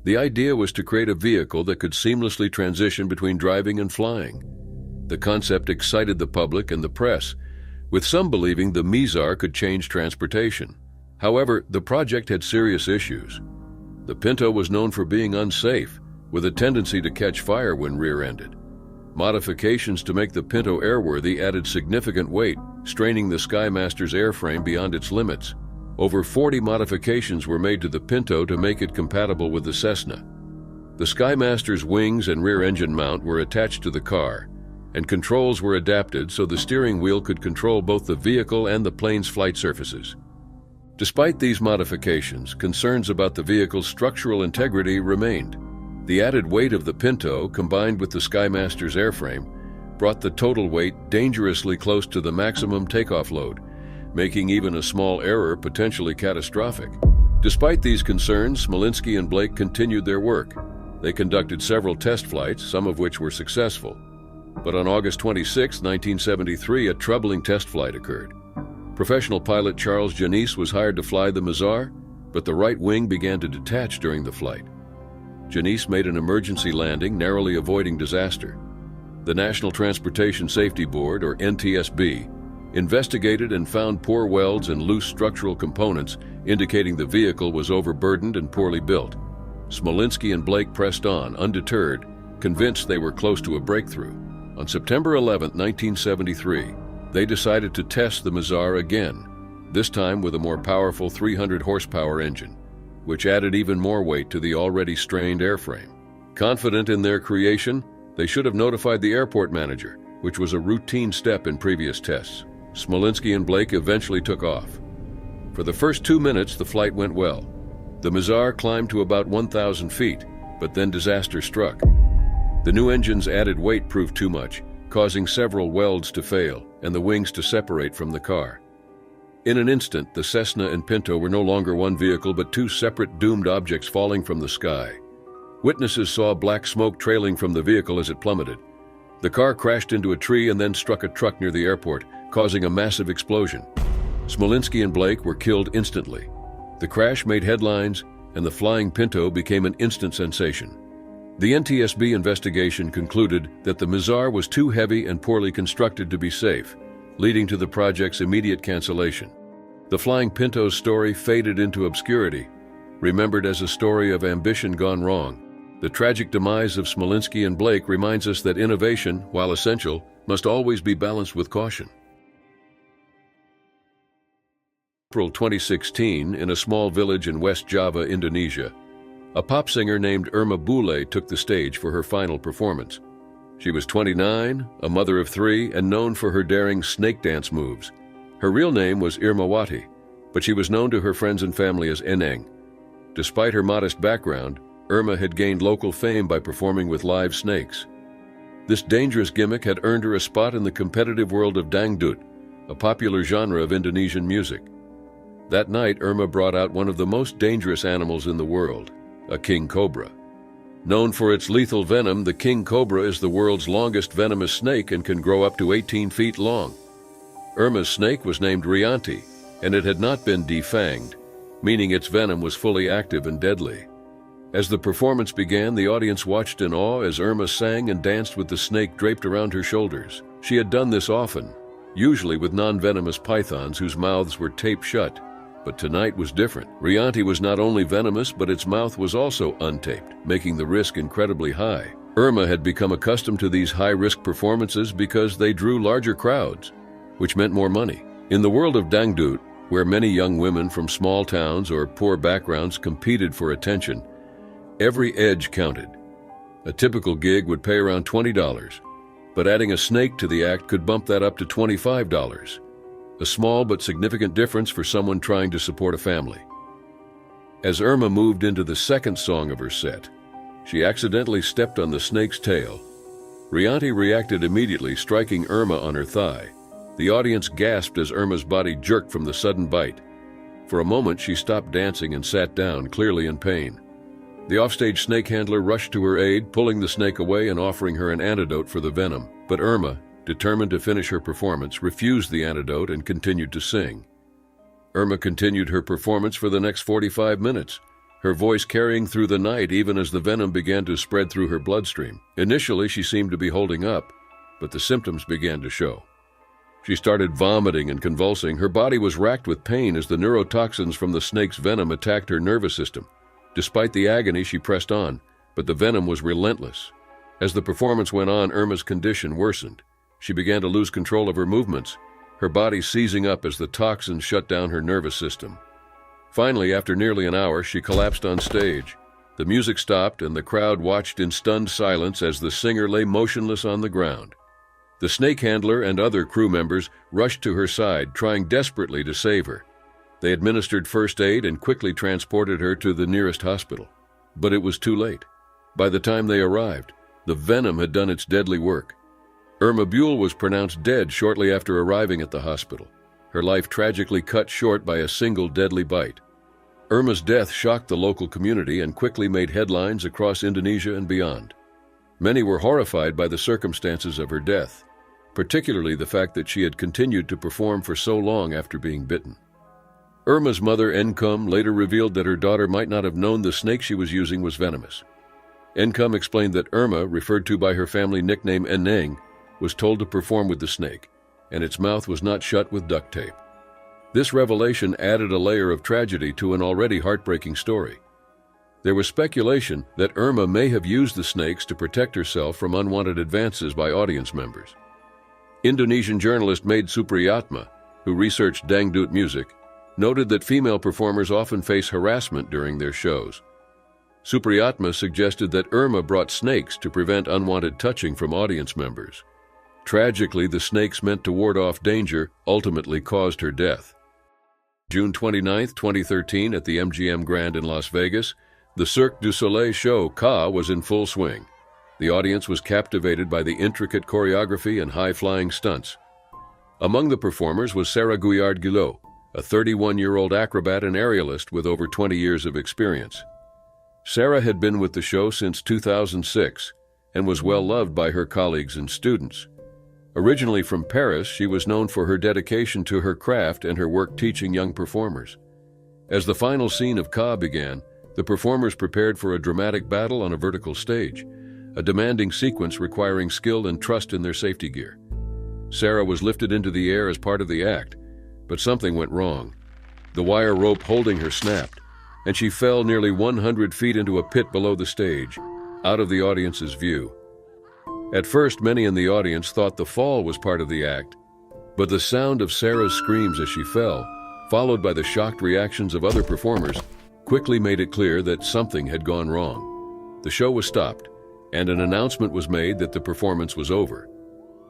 S1: The idea was to create a vehicle that could seamlessly transition between driving and flying. The concept excited the public and the press, with some believing the Mizar could change transportation. However, the project had serious issues. The Pinto was known for being unsafe, with a tendency to catch fire when rear-ended. Modifications to make the Pinto airworthy added significant weight, straining the Skymaster's airframe beyond its limits. Over 40 modifications were made to the Pinto to make it compatible with the Cessna. The Skymaster's wings and rear engine mount were attached to the car, and controls were adapted so the steering wheel could control both the vehicle and the plane's flight surfaces. Despite these modifications, concerns about the vehicle's structural integrity remained. The added weight of the Pinto, combined with the Skymaster's airframe, brought the total weight dangerously close to the maximum takeoff load, making even a small error potentially catastrophic. Despite these concerns, Smolinski and Blake continued their work. They conducted several test flights, some of which were successful. But on August 26, 1973, a troubling test flight occurred. Professional pilot Charles Janice was hired to fly the Mizar, but the right wing began to detach during the flight. Janice made an emergency landing, narrowly avoiding disaster. The National Transportation Safety Board, or NTSB, investigated and found poor welds and loose structural components, indicating the vehicle was overburdened and poorly built. Smolinski and Blake pressed on, undeterred, convinced they were close to a breakthrough. On September 11, 1973, they decided to test the Mizar again, this time with a more powerful 300 horsepower engine, which added even more weight to the already strained airframe. Confident in their creation, they should have notified the airport manager, which was a routine step in previous tests. Smolinski and Blake eventually took off. For the first 2 minutes, the flight went well. The Mizar climbed to about 1,000 feet, but then disaster struck. The new engine's added weight proved too much, causing several welds to fail and the wings to separate from the car. In an instant, the Cessna and Pinto were no longer one vehicle but two separate doomed objects falling from the sky. Witnesses saw black smoke trailing from the vehicle as it plummeted. The car crashed into a tree and then struck a truck near the airport, causing a massive explosion. Smolinski and Blake were killed instantly. The crash made headlines, and the flying Pinto became an instant sensation. The NTSB investigation concluded that the Mizar was too heavy and poorly constructed to be safe, leading to the project's immediate cancellation. The flying Pinto's story faded into obscurity, remembered as a story of ambition gone wrong. The tragic demise of Smolinski and Blake reminds us that innovation, while essential, must always be balanced with caution. April 2016, in a small village in West Java, Indonesia, a pop singer named Irma Boule took the stage for her final performance. She was 29, a mother of 3, and known for her daring snake dance moves. Her real name was Irmawati, but she was known to her friends and family as Eneng. Despite her modest background, Irma had gained local fame by performing with live snakes. This dangerous gimmick had earned her a spot in the competitive world of dangdut, a popular genre of Indonesian music. That night, Irma brought out one of the most dangerous animals in the world, a king cobra. Known for its lethal venom, the king cobra is the world's longest venomous snake and can grow up to 18 feet long. Irma's snake was named Rianti, and it had not been defanged, meaning its venom was fully active and deadly. As the performance began, the audience watched in awe as Irma sang and danced with the snake draped around her shoulders. She had done this often, usually with non-venomous pythons whose mouths were taped shut. But tonight was different. Rianti was not only venomous, but its mouth was also untaped, making the risk incredibly high. Irma had become accustomed to these high-risk performances because they drew larger crowds, which meant more money. In the world of dangdut, where many young women from small towns or poor backgrounds competed for attention, every edge counted. A typical gig would pay around $20, but adding a snake to the act could bump that up to $25. A small but significant difference for someone trying to support a family. As Irma moved into the second song of her set, she accidentally stepped on the snake's tail. Rianti reacted immediately, striking Irma on her thigh. The audience gasped as Irma's body jerked from the sudden bite. For a moment, she stopped dancing and sat down, clearly in pain. The offstage snake handler rushed to her aid, pulling the snake away and offering her an antidote for the venom. But Irma, determined to finish her performance, refused the antidote and continued to sing. Irma continued her performance for the next 45 minutes, her voice carrying through the night even as the venom began to spread through her bloodstream. Initially, she seemed to be holding up, but the symptoms began to show. She started vomiting and convulsing. Her body was racked with pain as the neurotoxins from the snake's venom attacked her nervous system. Despite the agony, she pressed on, but the venom was relentless. As the performance went on, Irma's condition worsened. She began to lose control of her movements, her body seizing up as the toxins shut down her nervous system. Finally, after nearly an hour, she collapsed on stage. The music stopped and the crowd watched in stunned silence as the singer lay motionless on the ground. The snake handler and other crew members rushed to her side, trying desperately to save her. They administered first aid and quickly transported her to the nearest hospital. But it was too late. By the time they arrived, the venom had done its deadly work. Irma Buell was pronounced dead shortly after arriving at the hospital, her life tragically cut short by a single deadly bite. Irma's death shocked the local community and quickly made headlines across Indonesia and beyond. Many were horrified by the circumstances of her death, particularly the fact that she had continued to perform for so long after being bitten. Irma's mother, Enkum, later revealed that her daughter might not have known the snake she was using was venomous. Enkum explained that Irma, referred to by her family nickname Eneng, was told to perform with the snake, and its mouth was not shut with duct tape. This revelation added a layer of tragedy to an already heartbreaking story. There was speculation that Irma may have used the snakes to protect herself from unwanted advances by audience members. Indonesian journalist Maid Supriyatma, who researched dangdut music, noted that female performers often face harassment during their shows. Supriyatma suggested that Irma brought snakes to prevent unwanted touching from audience members. Tragically, the snakes meant to ward off danger ultimately caused her death. June 29, 2013, at the MGM Grand in Las Vegas, the Cirque du Soleil show Ka was in full swing. The audience was captivated by the intricate choreography and high-flying stunts. Among the performers was Sarah Guyard-Guillot, a 31-year-old acrobat and aerialist with over 20 years of experience. Sarah had been with the show since 2006 and was well loved by her colleagues and students. Originally from Paris, she was known for her dedication to her craft and her work teaching young performers. As the final scene of Ka began, the performers prepared for a dramatic battle on a vertical stage, a demanding sequence requiring skill and trust in their safety gear. Sarah was lifted into the air as part of the act, but something went wrong. The wire rope holding her snapped, and she fell nearly 100 feet into a pit below the stage, out of the audience's view. At first, many in the audience thought the fall was part of the act, but the sound of Sarah's screams as she fell, followed by the shocked reactions of other performers, quickly made it clear that something had gone wrong. The show was stopped, and an announcement was made that the performance was over.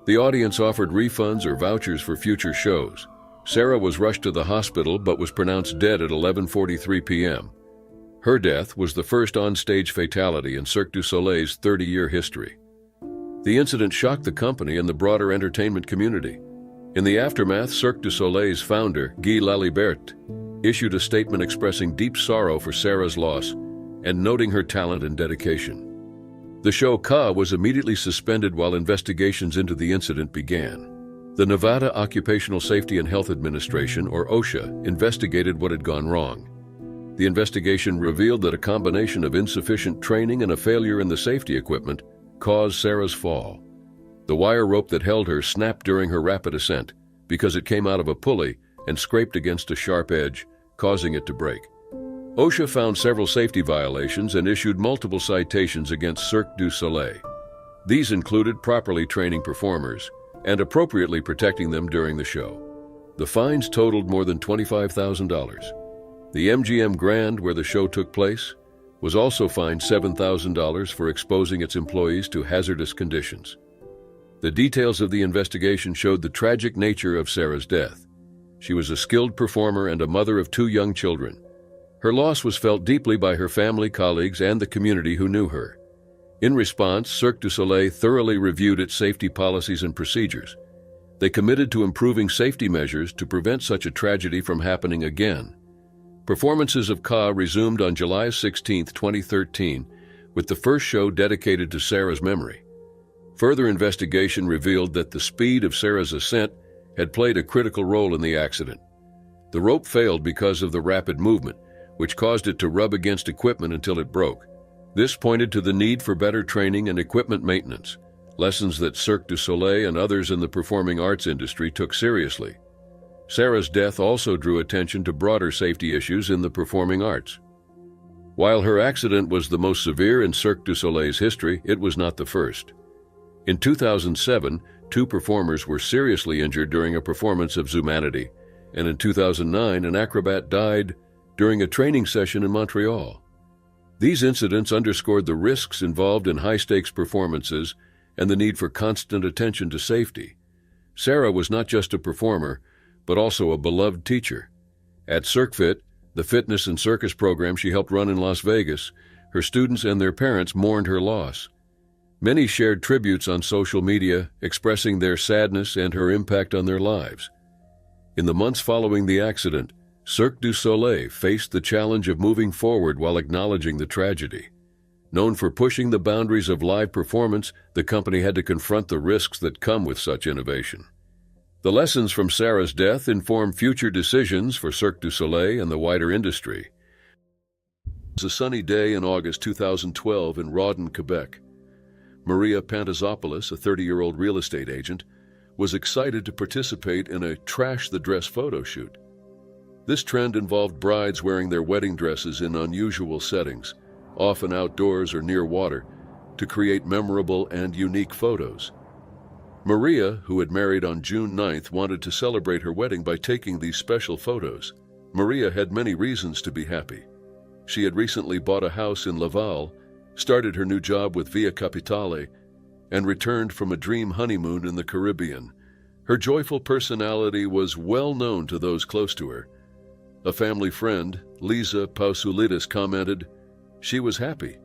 S1: The audience offered refunds or vouchers for future shows. Sarah was rushed to the hospital but was pronounced dead at 11:43 p.m. Her death was the first on-stage fatality in Cirque du Soleil's 30-year history. The incident shocked the company and the broader entertainment community. In the aftermath, Cirque du Soleil's founder, Guy Laliberte, issued a statement expressing deep sorrow for Sarah's loss and noting her talent and dedication. The show Ka was immediately suspended while investigations into the incident began. The Nevada Occupational Safety and Health Administration, or OSHA, investigated what had gone wrong. The investigation revealed that a combination of insufficient training and a failure in the safety equipment caused Sarah's fall. The wire rope that held her snapped during her rapid ascent because it came out of a pulley and scraped against a sharp edge, causing it to break. OSHA found several safety violations and issued multiple citations against Cirque du Soleil. These included properly training performers and appropriately protecting them during the show. The fines totaled more than $25,000. The MGM Grand, where the show took place, was also fined $7,000 for exposing its employees to hazardous conditions. The details of the investigation showed the tragic nature of Sarah's death. She was a skilled performer and a mother of 2 young children. Her loss was felt deeply by her family, colleagues, and the community who knew her. In response, Cirque du Soleil thoroughly reviewed its safety policies and procedures. They committed to improving safety measures to prevent such a tragedy from happening again. Performances of Ka resumed on July 16, 2013, with the first show dedicated to Sarah's memory. Further investigation revealed that the speed of Sarah's ascent had played a critical role in the accident. The rope failed because of the rapid movement, which caused it to rub against equipment until it broke. This pointed to the need for better training and equipment maintenance, lessons that Cirque du Soleil and others in the performing arts industry took seriously. Sarah's death also drew attention to broader safety issues in the performing arts. While her accident was the most severe in Cirque du Soleil's history, it was not the first. In 2007, 2 performers were seriously injured during a performance of Zumanity, and in 2009, an acrobat died during a training session in Montreal. These incidents underscored the risks involved in high-stakes performances and the need for constant attention to safety. Sarah was not just a performer, but also a beloved teacher. At CirqueFit, the fitness and circus program she helped run in Las Vegas, her students and their parents mourned her loss. Many shared tributes on social media, expressing their sadness and her impact on their lives. In the months following the accident, Cirque du Soleil faced the challenge of moving forward while acknowledging the tragedy. Known for pushing the boundaries of live performance, the company had to confront the risks that come with such innovation. The lessons from Sarah's death inform future decisions for Cirque du Soleil and the wider industry. It was a sunny day in August 2012 in Rawdon, Quebec. Maria Pantazopoulos, a 30-year-old real estate agent, was excited to participate in a Trash the Dress photo shoot. This trend involved brides wearing their wedding dresses in unusual settings, often outdoors or near water, to create memorable and unique photos. Maria, who had married on June 9th, wanted to celebrate her wedding by taking these special photos. Maria had many reasons to be happy. She had recently bought a house in Laval, started her new job with Via Capitale, and returned from a dream honeymoon in the Caribbean. Her joyful personality was well known to those close to her. A family friend, Lisa Pausoulidis, commented, "She was happy."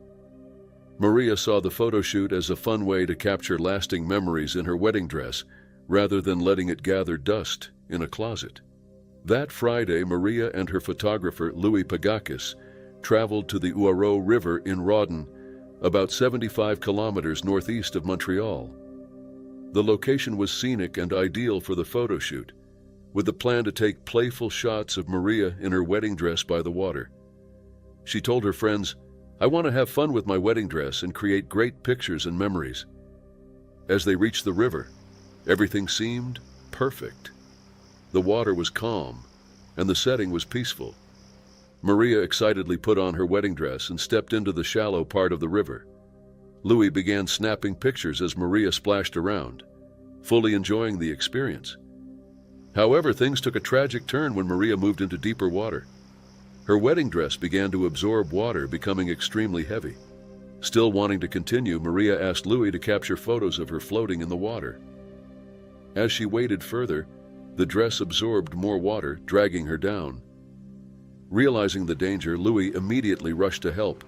S1: Maria saw the photo shoot as a fun way to capture lasting memories in her wedding dress, rather than letting it gather dust in a closet. That Friday, Maria and her photographer, Louis Pagakis, traveled to the Ouareau River in Rawdon, about 75 kilometers northeast of Montreal. The location was scenic and ideal for the photo shoot, with the plan to take playful shots of Maria in her wedding dress by the water. She told her friends, "I want to have fun with my wedding dress and create great pictures and memories." As they reached the river, everything seemed perfect. The water was calm, and the setting was peaceful. Maria excitedly put on her wedding dress and stepped into the shallow part of the river. Louis began snapping pictures as Maria splashed around, fully enjoying the experience. However, things took a tragic turn when Maria moved into deeper water. Her wedding dress began to absorb water, becoming extremely heavy. Still wanting to continue, Maria asked Louis to capture photos of her floating in the water. As she waded further, the dress absorbed more water, dragging her down. Realizing the danger, Louis immediately rushed to help.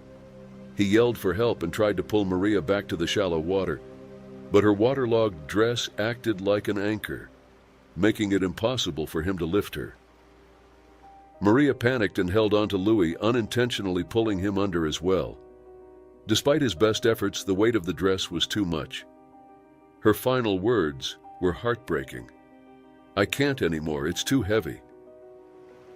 S1: He yelled for help and tried to pull Maria back to the shallow water, but her waterlogged dress acted like an anchor, making it impossible for him to lift her. Maria panicked and held on to Louis, unintentionally pulling him under as well. Despite his best efforts, the weight of the dress was too much. Her final words were heartbreaking. "I can't anymore, it's too heavy."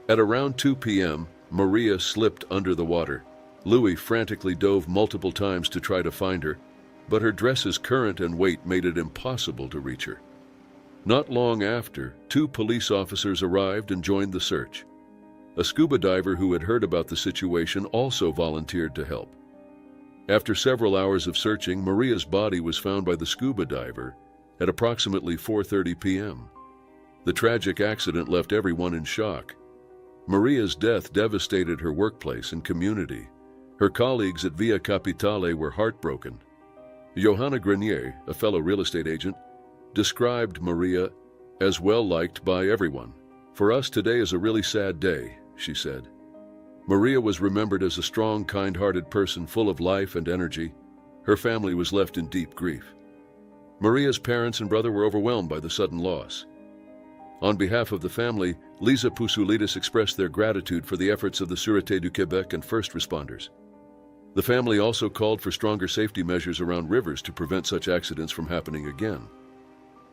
S1: At around 2 p.m., Maria slipped under the water. Louis frantically dove multiple times to try to find her, but her dress's current and weight made it impossible to reach her. Not long after, 2 police officers arrived and joined the search. A scuba diver who had heard about the situation also volunteered to help. After several hours of searching, Maria's body was found by the scuba diver at approximately 4:30 p.m. The tragic accident left everyone in shock. Maria's death devastated her workplace and community. Her colleagues at Via Capitale were heartbroken. Johanna Grenier, a fellow real estate agent, described Maria as well-liked by everyone. "For us, today is a really sad day," she said. Maria was remembered as a strong, kind-hearted person full of life and energy. Her family was left in deep grief. Maria's parents and brother were overwhelmed by the sudden loss. On behalf of the family, Lisa Pousoulidis expressed their gratitude for the efforts of the Sûreté du Québec and first responders. The family also called for stronger safety measures around rivers to prevent such accidents from happening again.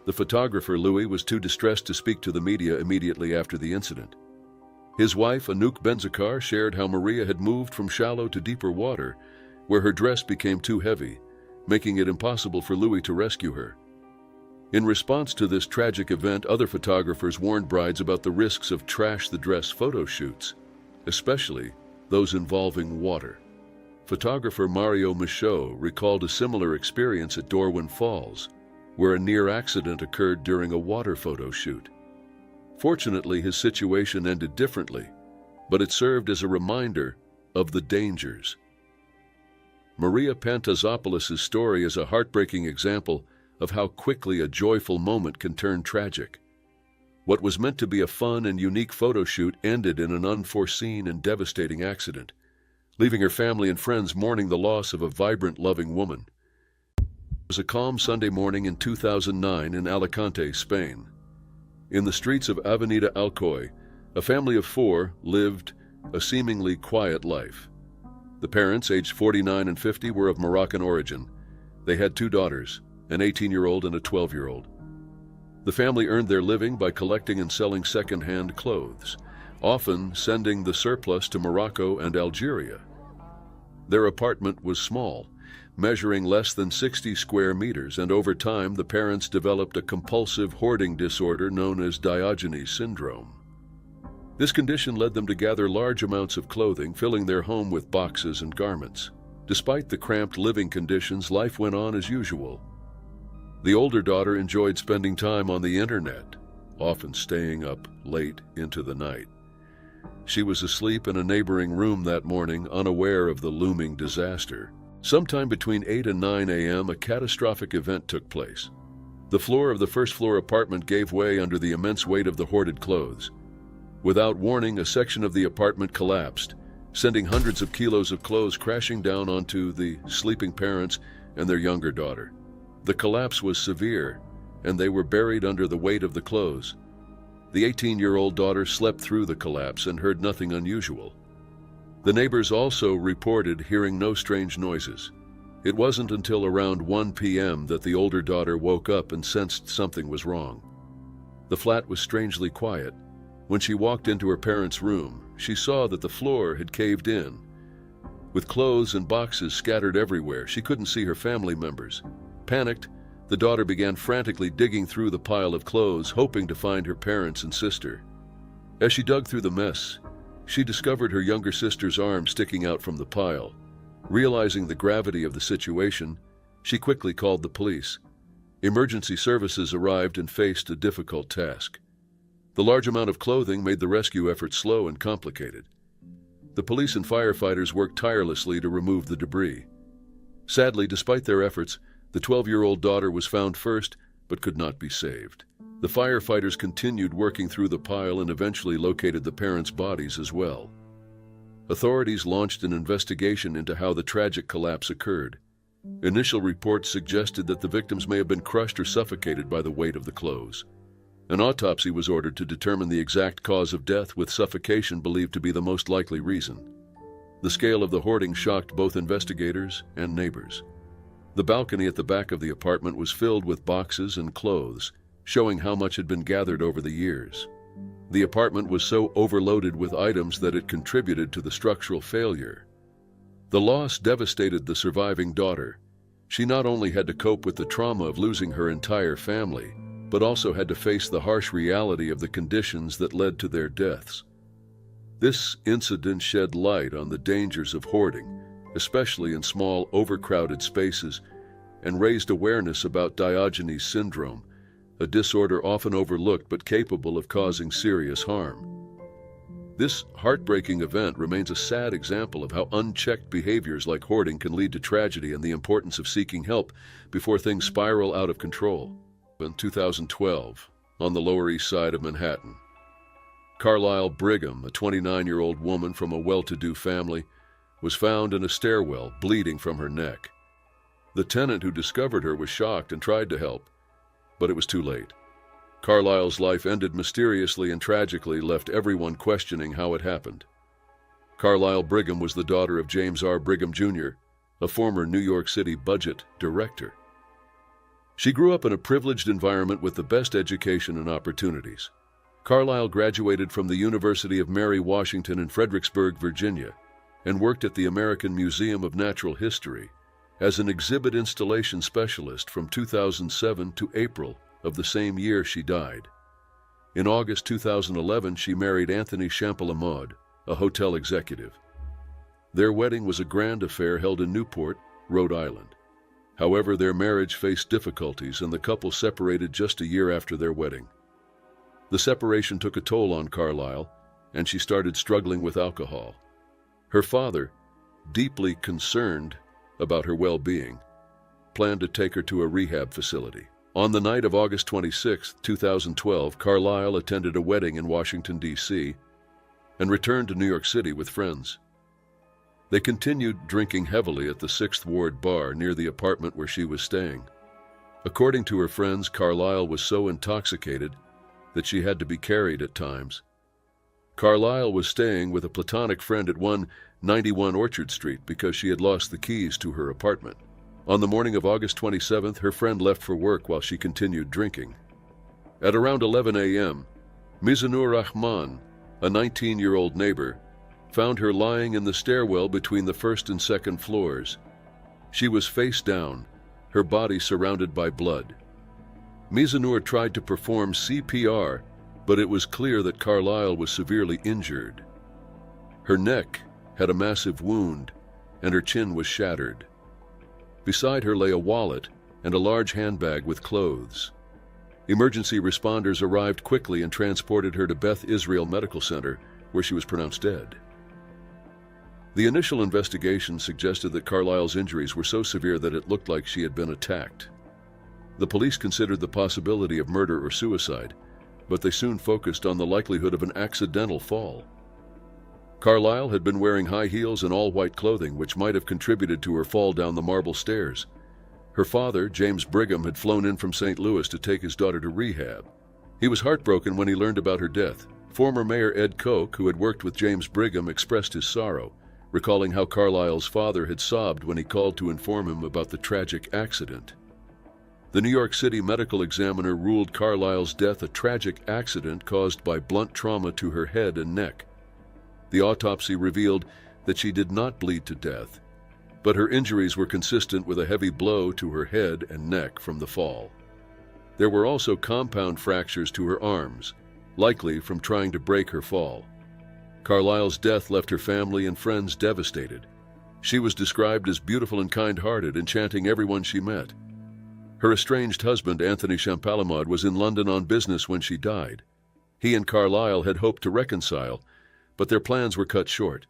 S1: The photographer, Louis, was too distressed to speak to the media immediately after the incident. His wife, Anouk Benzakar, shared how Maria had moved from shallow to deeper water, where her dress became too heavy, making it impossible for Louis to rescue her. In response to this tragic event, other photographers warned brides about the risks of trash-the-dress photo shoots, especially those involving water. Photographer Mario Michaud recalled a similar experience at Darwin Falls, where a near accident occurred during a water photo shoot. Fortunately, his situation ended differently, but it served as a reminder of the dangers. Maria Pantazopoulos' story is a heartbreaking example of how quickly a joyful moment can turn tragic. What was meant to be a fun and unique photo shoot ended in an unforeseen and devastating accident, leaving her family and friends mourning the loss of a vibrant, loving woman. It was a calm Sunday morning in 2009 in Alicante, Spain. In the streets of Avenida Alcoy, a family of 4 lived a seemingly quiet life. The parents, aged 49 and 50, were of Moroccan origin. They had 2 daughters, an 18-year-old and a 12-year-old. The family earned their living by collecting and selling second-hand clothes, often sending the surplus to Morocco and Algeria. Their apartment was small, measuring less than 60 square meters, and over time the parents developed a compulsive hoarding disorder known as Diogenes syndrome. This condition led them to gather large amounts of clothing, filling their home with boxes and garments. Despite the cramped living conditions, life went on as usual. The older daughter enjoyed spending time on the internet, often staying up late into the night. She was asleep in a neighboring room that morning, unaware of the looming disaster. Sometime between 8 and 9 a.m., a catastrophic event took place. The floor of the first-floor apartment gave way under the immense weight of the hoarded clothes. Without warning, a section of the apartment collapsed, sending hundreds of kilos of clothes crashing down onto the sleeping parents and their younger daughter. The collapse was severe, and they were buried under the weight of the clothes. The 18-year-old daughter slept through the collapse and heard nothing unusual. The neighbors also reported hearing no strange noises. It wasn't until around 1 p.m. that the older daughter woke up and sensed something was wrong. The flat was strangely quiet. When she walked into her parents' room, she saw that the floor had caved in. With clothes and boxes scattered everywhere, she couldn't see her family members. Panicked, the daughter began frantically digging through the pile of clothes, hoping to find her parents and sister. As she dug through the mess, she discovered her younger sister's arm sticking out from the pile. Realizing the gravity of the situation, she quickly called the police. Emergency services arrived and faced a difficult task. The large amount of clothing made the rescue effort slow and complicated. The police and firefighters worked tirelessly to remove the debris. Sadly, despite their efforts, the 12-year-old daughter was found first, but could not be saved. The firefighters continued working through the pile and eventually located the parents' bodies as well. Authorities launched an investigation into how the tragic collapse occurred. Initial reports suggested that the victims may have been crushed or suffocated by the weight of the clothes. An autopsy was ordered to determine the exact cause of death, with suffocation believed to be the most likely reason. The scale of the hoarding shocked both investigators and neighbors. The balcony at the back of the apartment was filled with boxes and clothes, showing how much had been gathered over the years. The apartment was so overloaded with items that it contributed to the structural failure. The loss devastated the surviving daughter. She not only had to cope with the trauma of losing her entire family, but also had to face the harsh reality of the conditions that led to their deaths. This incident shed light on the dangers of hoarding, especially in small, overcrowded spaces, and raised awareness about Diogenes syndrome, a disorder often overlooked but capable of causing serious harm. This heartbreaking event remains a sad example of how unchecked behaviors like hoarding can lead to tragedy and the importance of seeking help before things spiral out of control. In 2012, on the Lower East Side of Manhattan, Carlisle Brigham, a 29-year-old woman from a well-to-do family, was found in a stairwell, bleeding from her neck. The tenant who discovered her was shocked and tried to help, but it was too late. Carlisle's life ended mysteriously and tragically, left everyone questioning how it happened. Carlisle Brigham was the daughter of James R. Brigham, Jr., a former New York City budget director. She grew up in a privileged environment with the best education and opportunities. Carlisle graduated from the University of Mary Washington in Fredericksburg, Virginia, and worked at the American Museum of Natural History as an exhibit installation specialist from 2007 to April of the same year she died. In August 2011, she married Anthony Champalamode, a hotel executive. Their wedding was a grand affair held in Newport, Rhode Island. However, their marriage faced difficulties and the couple separated just a year after their wedding. The separation took a toll on Carlisle, and she started struggling with alcohol. Her father, deeply concerned about her well-being, planned to take her to a rehab facility. On the night of August 26, 2012, Carlisle attended a wedding in Washington, D.C., and returned to New York City with friends. They continued drinking heavily at the 6th Ward bar near the apartment where she was staying. According to her friends, Carlisle was so intoxicated that she had to be carried at times. Carlisle was staying with a platonic friend at 191 Orchard Street because she had lost the keys to her apartment. On the morning of August 27th, her friend left for work while she continued drinking. At around 11 a.m., Mizanur Rahman, a 19-year-old neighbor, found her lying in the stairwell between the first and second floors. She was face down, her body surrounded by blood. Mizanur tried to perform CPR, but it was clear that Carlisle was severely injured. Her neck had a massive wound, and her chin was shattered. Beside her lay a wallet and a large handbag with clothes. Emergency responders arrived quickly and transported her to Beth Israel Medical Center, where she was pronounced dead. The initial investigation suggested that Carlisle's injuries were so severe that it looked like she had been attacked. The police considered the possibility of murder or suicide, but they soon focused on the likelihood of an accidental fall. Carlisle had been wearing high heels and all-white clothing, which might have contributed to her fall down the marble stairs. Her father, James Brigham, had flown in from St. Louis to take his daughter to rehab. He was heartbroken when he learned about her death. Former Mayor Ed Koch, who had worked with James Brigham, expressed his sorrow, recalling how Carlisle's father had sobbed when he called to inform him about the tragic accident. The New York City medical examiner ruled Carlisle's death a tragic accident caused by blunt trauma to her head and neck. The autopsy revealed that she did not bleed to death, but her injuries were consistent with a heavy blow to her head and neck from the fall. There were also compound fractures to her arms, likely from trying to break her fall. Carlisle's death left her family and friends devastated. She was described as beautiful and kind-hearted, enchanting everyone she met. Her estranged husband, Anthony Champalamode, was in London on business when she died. He and Carlisle had hoped to reconcile, but their plans were cut short.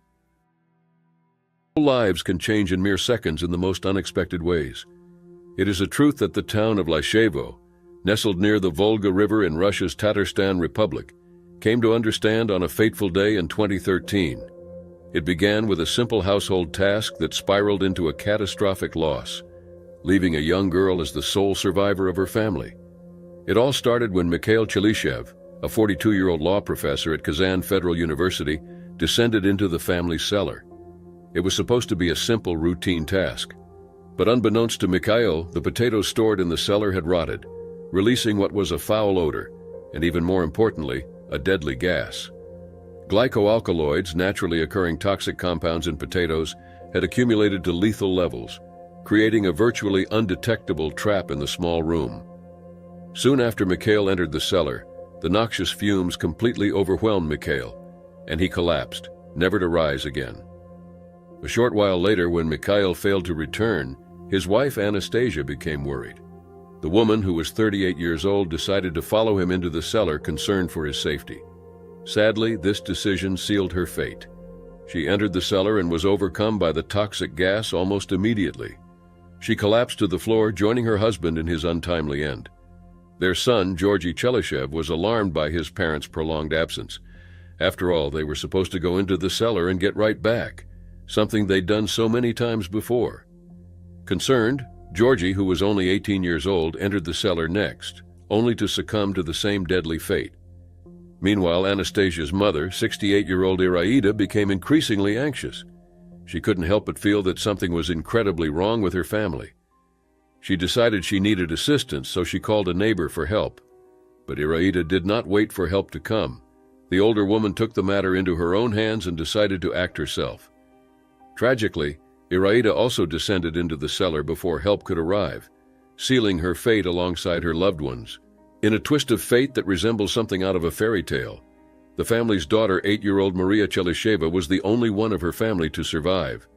S1: Lives can change in mere seconds in the most unexpected ways. It is a truth that the town of Lyshevo, nestled near the Volga River in Russia's Tatarstan Republic, came to understand on a fateful day in 2013. It began with a simple household task that spiraled into a catastrophic loss, leaving a young girl as the sole survivor of her family. It all started when Mikhail Chilishev, a 42-year-old law professor at Kazan Federal University, descended into the family's cellar. It was supposed to be a simple, routine task. But unbeknownst to Mikhail, the potatoes stored in the cellar had rotted, releasing what was a foul odor, and even more importantly, a deadly gas. Glycoalkaloids, naturally occurring toxic compounds in potatoes, had accumulated to lethal levels, creating a virtually undetectable trap in the small room. Soon after Mikhail entered the cellar, the noxious fumes completely overwhelmed Mikhail, and he collapsed, never to rise again. A short while later, when Mikhail failed to return, his wife Anastasia became worried. The woman, who was 38 years old, decided to follow him into the cellar, concerned for his safety. Sadly, this decision sealed her fate. She entered the cellar and was overcome by the toxic gas almost immediately. She collapsed to the floor, joining her husband in his untimely end. Their son, Georgy Chelyshev, was alarmed by his parents' prolonged absence. After all, they were supposed to go into the cellar and get right back, something they'd done so many times before. Concerned, Georgy, who was only 18 years old, entered the cellar next, only to succumb to the same deadly fate. Meanwhile, Anastasia's mother, 68-year-old Iraida, became increasingly anxious. She couldn't help but feel that something was incredibly wrong with her family. She decided she needed assistance, so she called a neighbor for help. But Iraida did not wait for help to come. The older woman took the matter into her own hands and decided to act herself. Tragically, Iraida also descended into the cellar before help could arrive, sealing her fate alongside her loved ones. In a twist of fate that resembles something out of a fairy tale, the family's daughter, 8-year-old Maria Chelisheva, was the only one of her family to survive.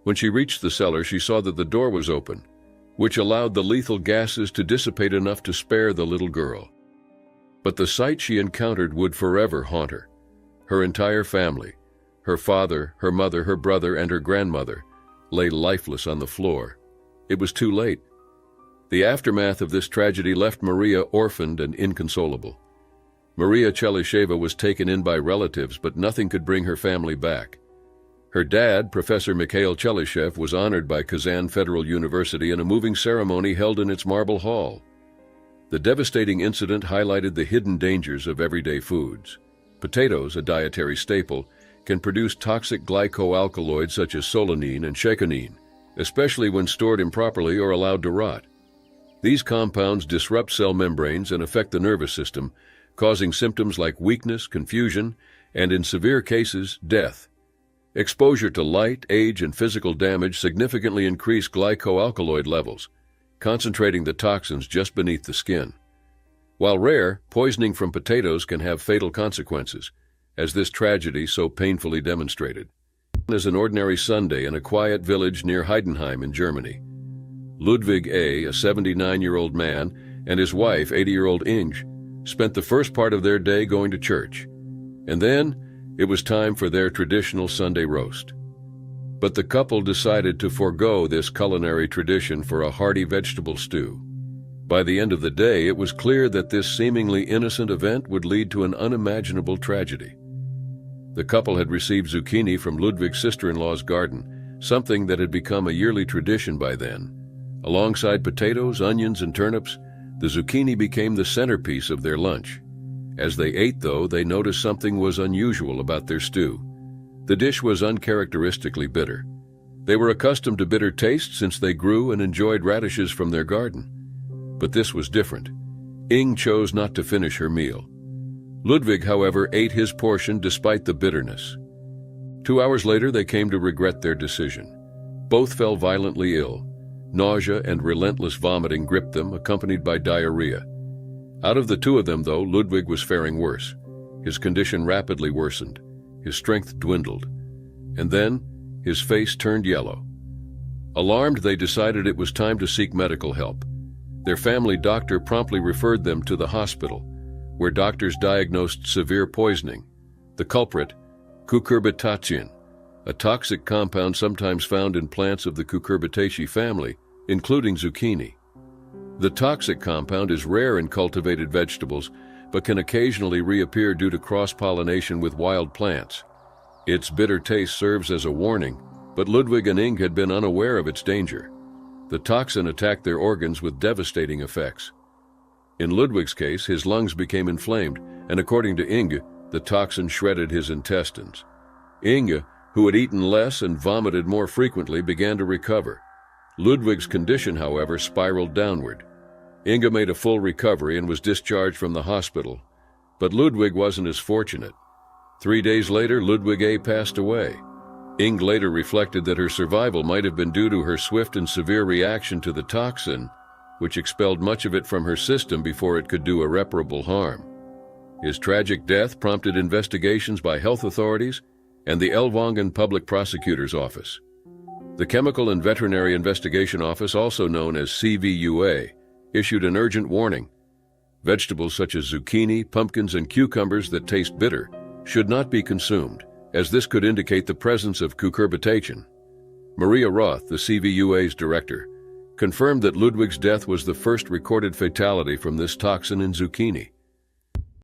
S1: When she reached the cellar, she saw that the door was open, which allowed the lethal gases to dissipate enough to spare the little girl. But the sight she encountered would forever haunt her. Her entire family, her father, her mother, her brother, and her grandmother, lay lifeless on the floor. It was too late. The aftermath of this tragedy left Maria orphaned and inconsolable. Maria Chelisheva was taken in by relatives, but nothing could bring her family back. Her dad, Professor Mikhail Chelishev, was honored by Kazan Federal University in a moving ceremony held in its marble hall. The devastating incident highlighted the hidden dangers of everyday foods. Potatoes, a dietary staple, can produce toxic glycoalkaloids such as solanine and sheikonine, especially when stored improperly or allowed to rot. These compounds disrupt cell membranes and affect the nervous system, causing symptoms like weakness, confusion, and in severe cases, death. Exposure to light, age, and physical damage significantly increase glycoalkaloid levels, concentrating the toxins just beneath the skin. While rare, poisoning from potatoes can have fatal consequences, as this tragedy so painfully demonstrated. As an ordinary Sunday in a quiet village near Heidenheim in Germany, Ludwig A., a 79-year-old man, and his wife, 80-year-old Inge, spent the first part of their day going to church. And then, it was time for their traditional Sunday roast. But the couple decided to forego this culinary tradition for a hearty vegetable stew. By the end of the day, it was clear that this seemingly innocent event would lead to an unimaginable tragedy. The couple had received zucchini from Ludwig's sister-in-law's garden, something that had become a yearly tradition by then. Alongside potatoes, onions, and turnips, the zucchini became the centerpiece of their lunch. As they ate, though, they noticed something was unusual about their stew. The dish was uncharacteristically bitter. They were accustomed to bitter tastes since they grew and enjoyed radishes from their garden. But this was different. Inge chose not to finish her meal. Ludwig, however, ate his portion despite the bitterness. 2 hours later, they came to regret their decision. Both fell violently ill. Nausea and relentless vomiting gripped them, accompanied by diarrhea. Out of the two of them, though, Ludwig was faring worse. His condition rapidly worsened. His strength dwindled. And then, his face turned yellow. Alarmed, they decided it was time to seek medical help. Their family doctor promptly referred them to the hospital, where doctors diagnosed severe poisoning. The culprit, cucurbitacin, a toxic compound sometimes found in plants of the Cucurbitaceae family, including zucchini. The toxic compound is rare in cultivated vegetables, but can occasionally reappear due to cross-pollination with wild plants. Its bitter taste serves as a warning, but Ludwig and Inge had been unaware of its danger. The toxin attacked their organs with devastating effects. In Ludwig's case, his lungs became inflamed, and according to Inge, the toxin shredded his intestines. Inge, who had eaten less and vomited more frequently, began to recover. Ludwig's condition, however, spiraled downward. Inge made a full recovery and was discharged from the hospital, but Ludwig wasn't as fortunate. 3 days later, Ludwig A. passed away. Inge later reflected that her survival might have been due to her swift and severe reaction to the toxin, which expelled much of it from her system before it could do irreparable harm. His tragic death prompted investigations by health authorities and the Ellwangen Public Prosecutor's Office. The Chemical and Veterinary Investigation Office, also known as CVUA, issued an urgent warning. Vegetables such as zucchini, pumpkins, and cucumbers that taste bitter should not be consumed, as this could indicate the presence of cucurbitation. Maria Roth, the CVUA's director, confirmed that Ludwig's death was the first recorded fatality from this toxin in zucchini.